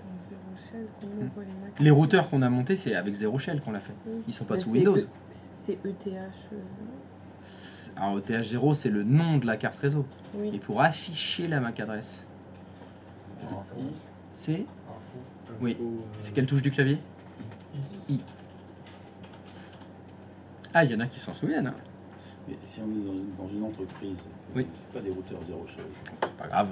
Dans Zero Shell, comment on voit les MAC? les routeurs qu'on a montés, c'est avec Zero Shell qu'on l'a fait. Oui. Ils sont pas Mais sous c'est Windows. C'est ETH. Alors ETH0, c'est le nom de la carte réseau. Et Oui. pour afficher la MAC adresse, c'est Oui. C'est quelle touche du clavier? I. Ah, il y en a qui s'en souviennent. Hein. Mais si on est dans une entreprise, Oui. c'est pas des routeurs zéro shell. C'est pas grave.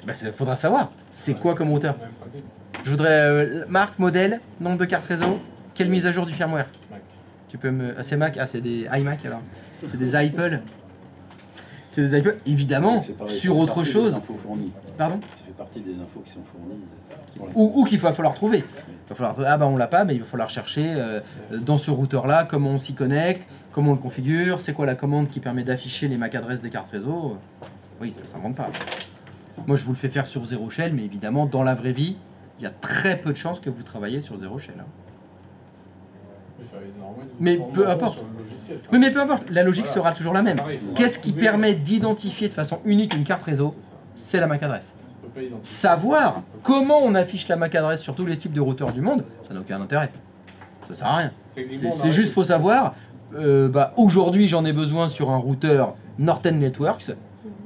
Bah, faudra savoir. C'est quoi comme routeur? C'est le même principe. Je voudrais marque, modèle, nombre de cartes réseau, quelle mise à jour du firmware? Mac. Tu peux me. Ah, c'est Mac? Ah, c'est des iMac alors. C'est des iPod. C'est des iPod. Évidemment, C'est pareil, sur ça fait autre partie des chose. infos fournies. Pardon? Ça fait partie des infos qui sont fournies. Voilà. Ou qu'il va falloir trouver. Il va falloir ah bah on l'a pas, mais il va falloir chercher dans ce routeur là comment on s'y connecte, comment on le configure, c'est quoi la commande qui permet d'afficher les MAC adresses des cartes réseau. Oui, ça s'invente pas. Moi je vous le fais faire sur Zero Shell, mais évidemment dans la vraie vie, il y a très peu de chances que vous travaillez sur Zero Shell. Hein. Mais peu importe. Oui, mais peu importe, la logique sera toujours la même. Qu'est-ce qui permet d'identifier de façon unique une carte réseau? C'est la MAC adresse. Savoir comment on affiche la MAC adresse sur tous les types de routeurs du monde, ça n'a aucun intérêt. Ça sert à rien. C'est juste, faut savoir, bah, aujourd'hui j'en ai besoin sur un routeur Norton Networks.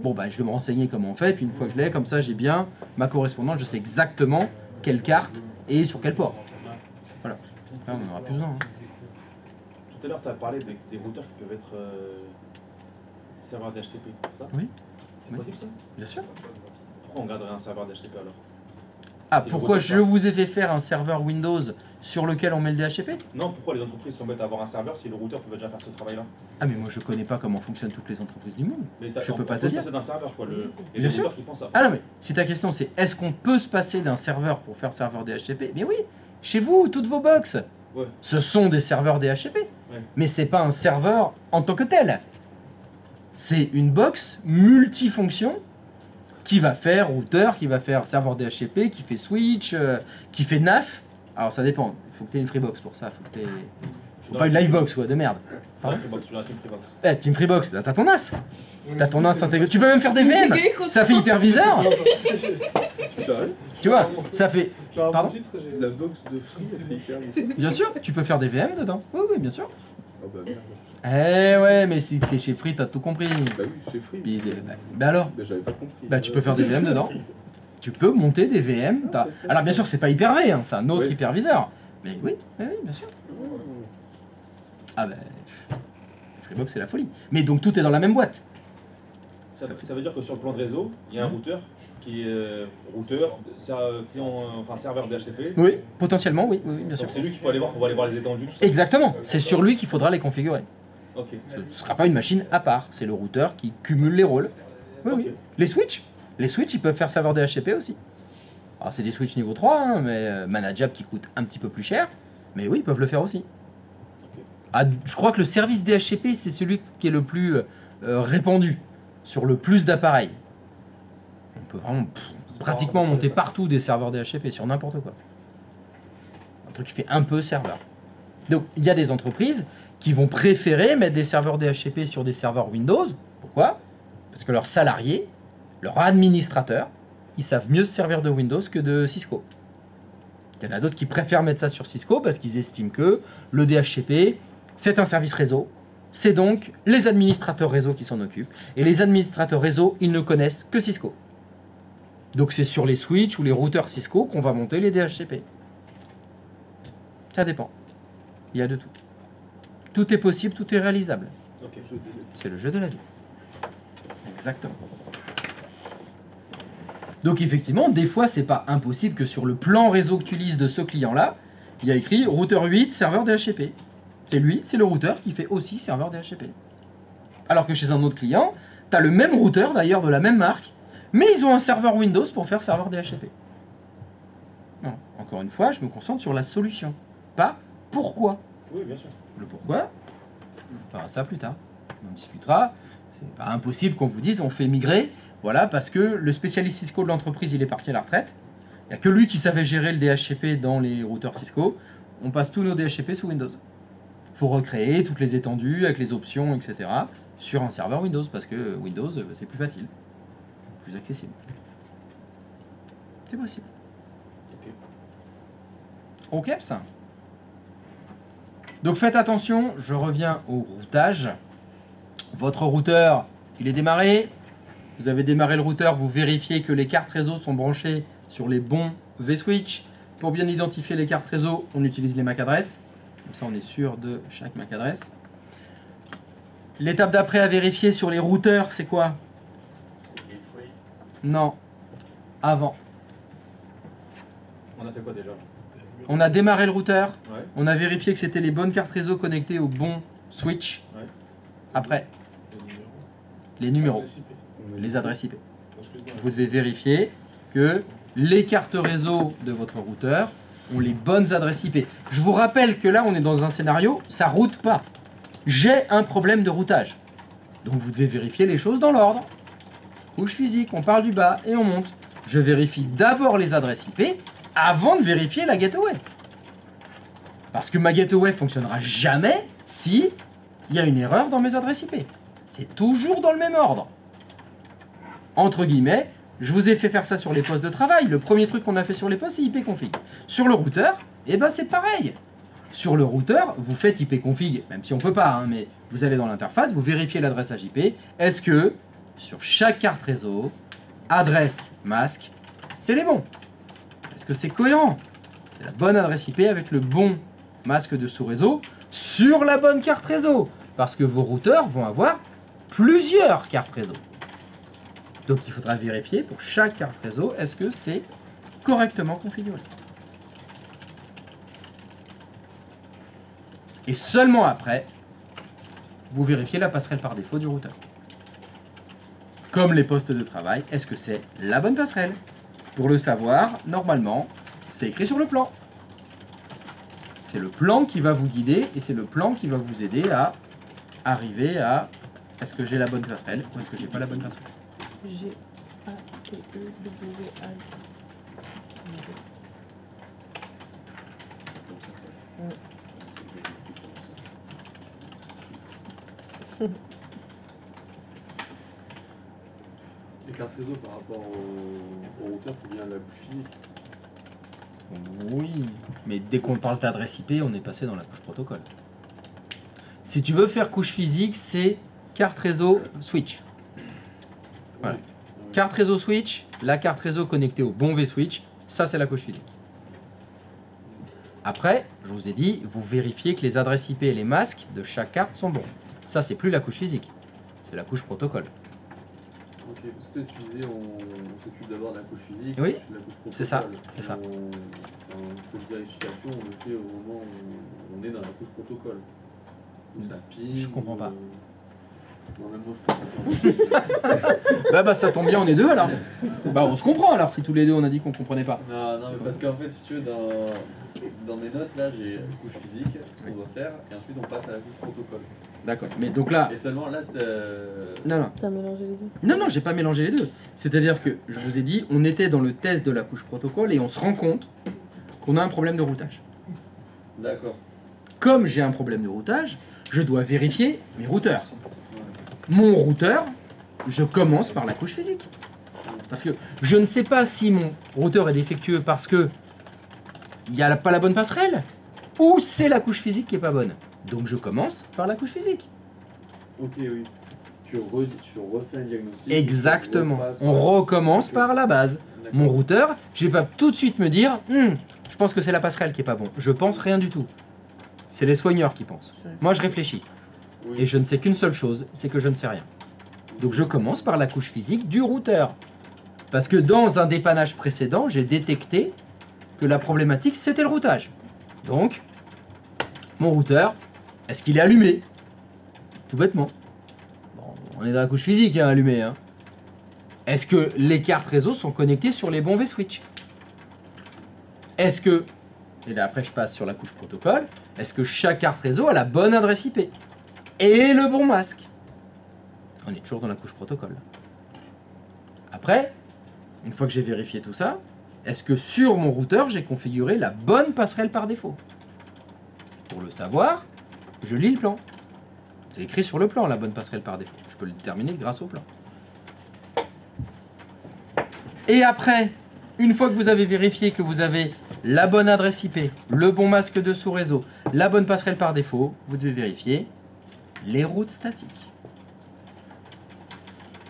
Bon, bah, je vais me renseigner comment on fait, puis une fois que je l'ai, comme ça j'ai bien ma correspondante, je sais exactement quelle carte et sur quel port. Voilà. Là, on n'en aura plus besoin. Hein. Tout à l'heure, tu as parlé des routeurs qui peuvent être serveurs d'HCP, c'est ça? Oui. C'est Oui. possible ça? Bien sûr. Pourquoi on garderait un serveur d'HCP alors? Ah, C'est le pourquoi routeur, je quoi. vous ai fait faire un serveur Windows sur lequel on met le DHCP? Non, pourquoi les entreprises sont bêtes à avoir un serveur si le routeur peut déjà faire ce travail-là? Ah, mais moi je connais pas comment fonctionnent toutes les entreprises du monde. Mais ça, Je on- peux pas on te peut se dire. passer d'un serveur quoi, les Bien sûr. routeurs qui font ça. Ah non, mais si ta question c'est est-ce qu'on peut se passer d'un serveur pour faire serveur DHCP? Mais oui, chez vous, toutes vos box, Ouais. ce sont des serveurs DHCP. Ouais. Mais c'est pas un serveur en tant que tel. C'est une box multifonction qui va faire routeur, qui va faire serveur DHCP, qui fait switch, qui fait NAS. Alors ça dépend, il faut que tu aies une Freebox pour ça. Faut que t'aies- Pas une livebox, quoi, de merde. Pardon Sur la Team Freebox. Eh, Team Freebox, là, t'as ton NAS. T'as ton NAS intégré. Tu peux même faire des VM. Ça fait hyperviseur. Tu vois, ça fait. Pardon. La box de Free, elle fait hyper. Bien sûr, tu peux faire des VM dedans. Oui, oui, bien sûr. Oh bah merde. Eh ouais, mais si t'es chez Free, t'as tout compris. Bah oui, c'est Free. Puis, bah alors, Bah j'avais pas compris. bah tu peux faire des VM dedans. Tu peux monter des VM. Alors bien sûr, c'est pas Hyper-V, hein, c'est un autre Oui. hyperviseur. Mais oui, oui, bien sûr. Ah bah, Freebox c'est la folie. Mais donc tout est dans la même boîte. Ça veut dire que sur le plan de réseau, il y a un routeur qui est serveur DHCP. Oui, potentiellement, oui, oui, bien sûr. Donc c'est lui qu'il faut aller voir pour aller voir les étendues, tout ça. Exactement, c'est sur lui qu'il faudra les configurer. Ok. Ce ne sera pas une machine à part, c'est le routeur qui cumule les rôles. Oui, oui. Ok. Les switches, ils peuvent faire serveur DHCP aussi. Alors c'est des switches niveau 3, hein, mais manageable qui coûte un petit peu plus cher. Mais oui, ils peuvent le faire aussi. Ah, je crois que le service DHCP, c'est celui qui est le plus répandu, sur le plus d'appareils. On peut vraiment pratiquement monter partout des serveurs DHCP, sur n'importe quoi. Un truc qui fait un peu serveur. Donc il y a des entreprises qui vont préférer mettre des serveurs DHCP sur des serveurs Windows. Pourquoi? Parce que leurs salariés, leurs administrateurs, ils savent mieux se servir de Windows que de Cisco. Il y en a d'autres qui préfèrent mettre ça sur Cisco parce qu'ils estiment que le DHCP, c'est un service réseau. C'est donc les administrateurs réseau qui s'en occupent. Et les administrateurs réseau, ils ne connaissent que Cisco. Donc c'est sur les switches ou les routeurs Cisco qu'on va monter les DHCP. Ça dépend. Il y a de tout. Tout est possible, tout est réalisable. Ok. C'est le jeu de la vie. Exactement. Donc effectivement, des fois, c'est pas impossible que sur le plan réseau que tu lises de ce client-là, il y a écrit routeur 8, serveur DHCP. C'est lui, c'est le routeur qui fait aussi serveur DHCP. Alors que chez un autre client, tu as le même routeur d'ailleurs de la même marque, mais ils ont un serveur Windows pour faire serveur DHCP. Non, encore une fois, je me concentre sur la solution, pas pourquoi. Oui, bien sûr. Le pourquoi, on verra ça plus tard. On en discutera. C'est pas impossible qu'on vous dise on fait migrer, voilà, parce que le spécialiste Cisco de l'entreprise il est parti à la retraite. Il n'y a que lui qui savait gérer le DHCP dans les routeurs Cisco. On passe tous nos DHCP sous Windows. Il faut recréer toutes les étendues avec les options, etc. sur un serveur Windows parce que Windows c'est plus facile, plus accessible. C'est possible. Ok, ça. Donc faites attention, je reviens au routage. Votre routeur, il est démarré. Vous avez démarré le routeur, vous vérifiez que les cartes réseau sont branchées sur les bons vSwitch. Pour bien identifier les cartes réseau, on utilise les MAC adresses. Comme ça, on est sûr de chaque MAC adresse. L'étape d'après à vérifier sur les routeurs, c'est quoi? Non, avant. On a fait quoi déjà? On a démarré le routeur, Ouais. on a vérifié que c'était les bonnes cartes réseau connectées au bon switch. Ouais. Après, les numéros, les adresses IP. Vous devez vérifier que les cartes réseau de votre routeur ont les bonnes adresses IP. Je vous rappelle que là, on est dans un scénario, ça route pas. J'ai un problème de routage. Donc vous devez vérifier les choses dans l'ordre. Couche physique, on parle du bas et on monte. Je vérifie d'abord les adresses IP avant de vérifier la gateway. Parce que ma gateway fonctionnera jamais si il y a une erreur dans mes adresses IP. C'est toujours dans le même ordre. Entre guillemets, je vous ai fait faire ça sur les postes de travail. Le premier truc qu'on a fait sur les postes, c'est ipconfig. Sur le routeur, eh ben c'est pareil. Sur le routeur, vous faites ipconfig, même si on peut pas, hein, mais vous allez dans l'interface, vous vérifiez l'adressage IP. Est-ce que sur chaque carte réseau, adresse, masque, c'est les bons? Est-ce que c'est cohérent? C'est la bonne adresse IP avec le bon masque de sous-réseau sur la bonne carte réseau. Parce que vos routeurs vont avoir plusieurs cartes réseau. Donc il faudra vérifier pour chaque carte réseau, est-ce que c'est correctement configuré. Et seulement après, vous vérifiez la passerelle par défaut du routeur. Comme les postes de travail, est-ce que c'est la bonne passerelle? Pour le savoir, normalement, c'est écrit sur le plan. C'est le plan qui va vous guider et c'est le plan qui va vous aider à arriver à est-ce que j'ai la bonne passerelle ou est-ce que j'ai pas la bonne passerelle. G-A-T-E-W-A. Les cartes réseau par rapport au routeur, c'est bien la couche physique. Oui, mais dès qu'on parle d'adresse IP, on est passé dans la couche protocole. Si tu veux faire couche physique, c'est carte réseau switch. Voilà. Oui. Carte réseau switch, la carte réseau connectée au bon V-switch, ça c'est la couche physique. Après, je vous ai dit, vous vérifiez que les adresses IP et les masques de chaque carte sont bons. Ça, c'est plus la couche physique, c'est la couche protocole. Ok, parce que tu disais on s'occupe d'abord de la couche physique, Oui, de la couche protocole. c'est ça, c'est ça. Cette vérification, on le fait au moment où on est dans la couche protocole. Où ça ping. Je comprends pas. Non, même moi je comprends pas. Bah ça tombe bien, on est deux alors. Bah on se comprend alors si tous les deux on a dit qu'on comprenait pas. Non, mais parce qu'en fait, si tu veux, dans mes notes, là, j'ai la couche physique, ce qu'on doit faire, et ensuite on passe à la couche protocole. D'accord, mais donc là... Et seulement là, Non. T'as mélangé les deux. Non, j'ai pas mélangé les deux. C'est-à-dire que, je vous ai dit, on était dans le test de la couche protocole et on se rend compte qu'on a un problème de routage. D'accord. Comme j'ai un problème de routage, je dois vérifier mes routeurs. Mon routeur, je commence par la couche physique. Parce que je ne sais pas si mon routeur est défectueux parce que il n'y a pas la bonne passerelle ou c'est la couche physique qui est pas bonne. Donc je commence par la couche physique. Ok, oui. Tu refais un diagnostic. Exactement. On recommence par la base. Mon routeur, je vais pas tout de suite me dire je pense que c'est la passerelle qui est pas bon. Je pense rien du tout. C'est les soigneurs qui pensent. Moi je réfléchis. Oui. Et je ne sais qu'une seule chose, c'est que je ne sais rien. Donc je commence par la couche physique du routeur. Parce que dans un dépannage précédent, j'ai détecté que la problématique c'était le routage. Donc, mon routeur, est-ce qu'il est allumé? Tout bêtement. Bon, on est dans la couche physique, hein, allumé. Hein. Est-ce que les cartes réseau sont connectées sur les bons V-switch? Est-ce que, et là après je passe sur la couche protocole, est-ce que chaque carte réseau a la bonne adresse IP et le bon masque? On est toujours dans la couche protocole. Après, une fois que j'ai vérifié tout ça, est-ce que sur mon routeur, j'ai configuré la bonne passerelle par défaut? Pour le savoir, je lis le plan. C'est écrit sur le plan, la bonne passerelle par défaut. Je peux le déterminer grâce au plan. Et après, une fois que vous avez vérifié que vous avez la bonne adresse IP, le bon masque de sous-réseau, la bonne passerelle par défaut, vous devez vérifier les routes statiques.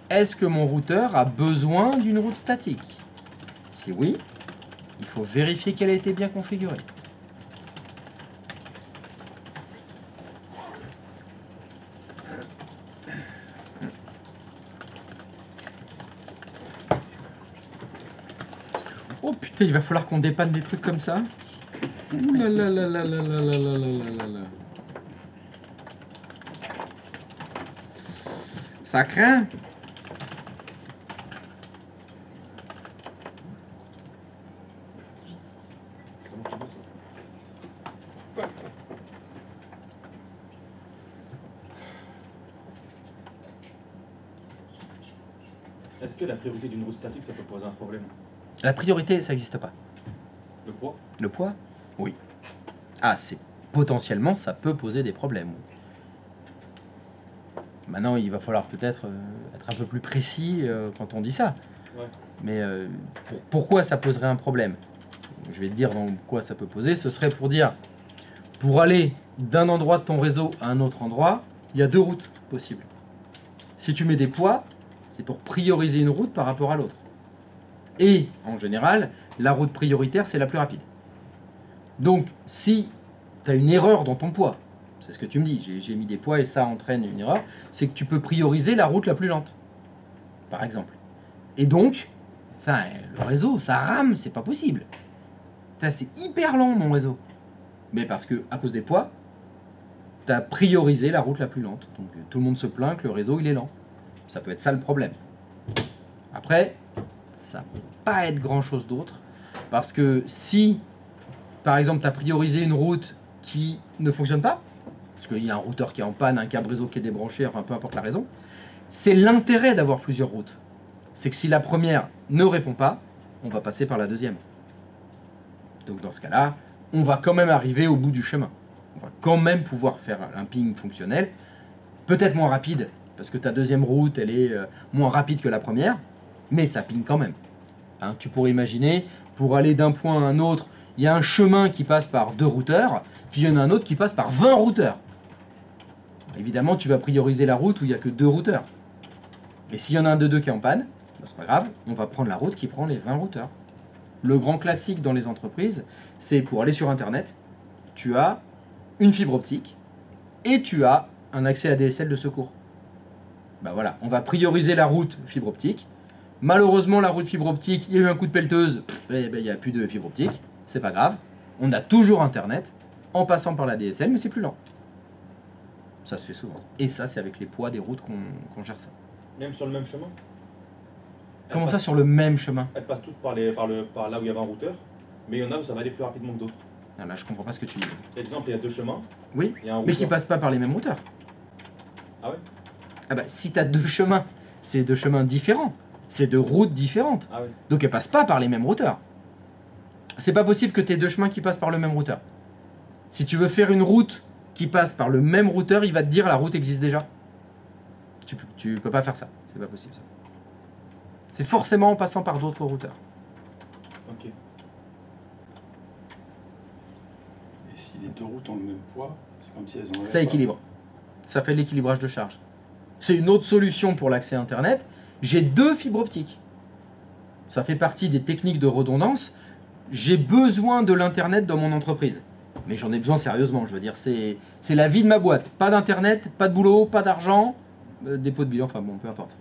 Est-ce que mon routeur a besoin d'une route statique? Si oui, il faut vérifier qu'elle a été bien configurée. Oh putain, il va falloir qu'on dépanne des trucs comme ça. Ouh là là là là là là là là là là. Ça craint. Est-ce que la priorité d'une route statique, ça peut poser un problème? La priorité, ça n'existe pas. Le poids? Le poids? Oui. Ah, c'est potentiellement, ça peut poser des problèmes. Maintenant, il va falloir peut-être être un peu plus précis quand on dit ça. Ouais. Mais pourquoi ça poserait un problème? Je vais te dire dans quoi ça peut poser. Ce serait pour dire, pour aller d'un endroit de ton réseau à un autre endroit, il y a deux routes possibles. Si tu mets des poids, c'est pour prioriser une route par rapport à l'autre. Et, en général, la route prioritaire, c'est la plus rapide. Donc, si tu as une erreur dans ton poids, c'est ce que tu me dis, j'ai mis des poids et ça entraîne une erreur, c'est que tu peux prioriser la route la plus lente, par exemple. Et donc, le réseau, ça rame, c'est pas possible. C'est hyper lent, mon réseau. Mais parce que, à cause des poids, tu as priorisé la route la plus lente. Donc, tout le monde se plaint que le réseau, il est lent. Ça peut être ça le problème. Après, ça ne peut pas être grand-chose d'autre. Parce que si, par exemple, tu as priorisé une route qui ne fonctionne pas, parce qu'il y a un routeur qui est en panne, un câble réseau qui est débranché, enfin peu importe la raison, c'est l'intérêt d'avoir plusieurs routes. C'est que si la première ne répond pas, on va passer par la deuxième. Donc dans ce cas-là, on va quand même arriver au bout du chemin. On va quand même pouvoir faire un ping fonctionnel, Peut-être moins rapide, parce que ta deuxième route, elle est moins rapide que la première, mais ça ping quand même. Hein, tu pourrais imaginer, pour aller d'un point à un autre, il y a un chemin qui passe par 2 routeurs, puis il y en a un autre qui passe par 20 routeurs. Évidemment, tu vas prioriser la route où il n'y a que 2 routeurs. Et s'il y en a un de 2 qui est en panne, ben, c'est pas grave, on va prendre la route qui prend les 20 routeurs. Le grand classique dans les entreprises, c'est pour aller sur Internet, tu as une fibre optique et tu as un accès ADSL de secours. Ben voilà, on va prioriser la route fibre optique. Malheureusement, la route fibre optique, il y a eu un coup de pelleteuse, il n'y a plus de fibre optique, c'est pas grave. On a toujours Internet en passant par la DSL, mais c'est plus lent. Ça se fait souvent. Et ça, c'est avec les poids des routes qu'on gère ça. Même sur le même chemin? Comment ça, sur le même chemin? Elles passent toutes par là où il y avait un routeur, mais il y en a où ça va aller plus rapidement que d'autres. Ah, là, je comprends pas ce que tu dis. Exemple, il y a 2 chemins. Oui, Il y a un mais routeur. qui passent pas par les mêmes routeurs. Ah ouais? Ah bah, si tu as 2 chemins, c'est 2 chemins différents. C'est 2 routes différentes. Ah ouais. Donc elles passent pas par les mêmes routeurs. C'est pas possible que tu aies 2 chemins qui passent par le même routeur. Si tu veux faire une route qui passe par le même routeur, il va te dire la route existe déjà. Tu peux pas faire ça. C'est pas possible ça. C'est forcément en passant par d'autres routeurs. Ok. Et si les 2 routes ont le même poids, c'est comme si elles en avaient Ça pas. équilibre. Ça fait l'équilibrage de charge. C'est une autre solution pour l'accès Internet. J'ai 2 fibres optiques. Ça fait partie des techniques de redondance. J'ai besoin de l'Internet dans mon entreprise. Mais j'en ai besoin sérieusement, je veux dire. C'est la vie de ma boîte. Pas d'Internet, pas de boulot, pas d'argent, dépôt de bilan, enfin bon, peu importe.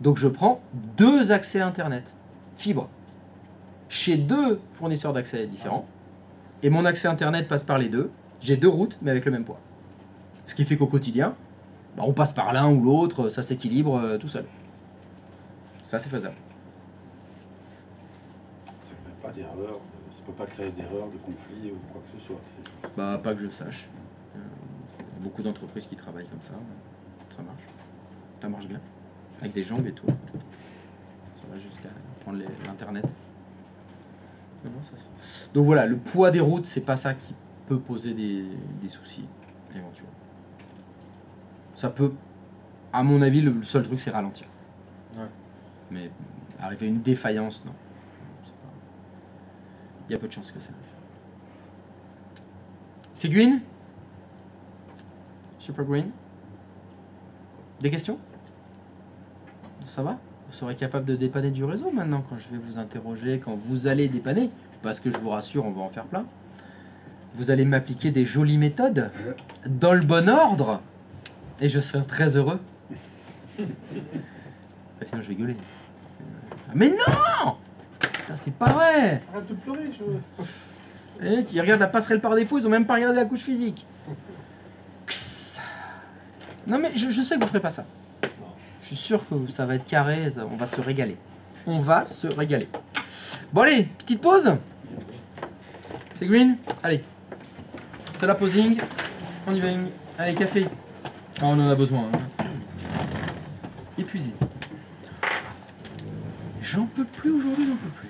Donc je prends 2 accès Internet. Fibre. Chez 2 fournisseurs d'accès différents. Et mon accès Internet passe par les 2. J'ai 2 routes, mais avec le même poids. Ce qui fait qu'au quotidien, bah, on passe par l'un ou l'autre, ça s'équilibre tout seul. Ça, c'est faisable. Ça ne crée pas d'erreur, ça peut pas créer d'erreur, de conflit ou quoi que ce soit. Bah, pas que je sache. Il y a beaucoup d'entreprises qui travaillent comme ça. Ça marche. Ça marche bien. Avec des jambes et tout. Ça va jusqu'à prendre l'Internet. Non, ça se fait. Donc voilà, le poids des routes, c'est pas ça qui peut poser des soucis éventuels. Ça peut, à mon avis, le seul truc, c'est ralentir. Ouais. Mais arriver à une défaillance, non. Il y a peu de chances que ça arrive. C'est Green? Super Green? Des questions? Ça va? Vous serez capable de dépanner du réseau maintenant quand je vais vous interroger, quand vous allez dépanner, parce que je vous rassure, on va en faire plein. Vous allez m'appliquer des jolies méthodes, dans le bon ordre, et je serai très heureux. Sinon je vais gueuler. Mais non! Putain, c'est pas vrai! Arrête de pleurer, je... Et ils regardent la passerelle par défaut, ils ont même pas regardé la couche physique. Kss. Non mais je sais que vous ferez pas ça. Je suis sûr que ça va être carré, on va se régaler. On va se régaler. Bon allez, petite pause. C'est Green? Allez. C'est la posing. On y va. Allez, café. Ah, on en a besoin. Hein. Épuisé. J'en peux plus aujourd'hui, j'en peux plus.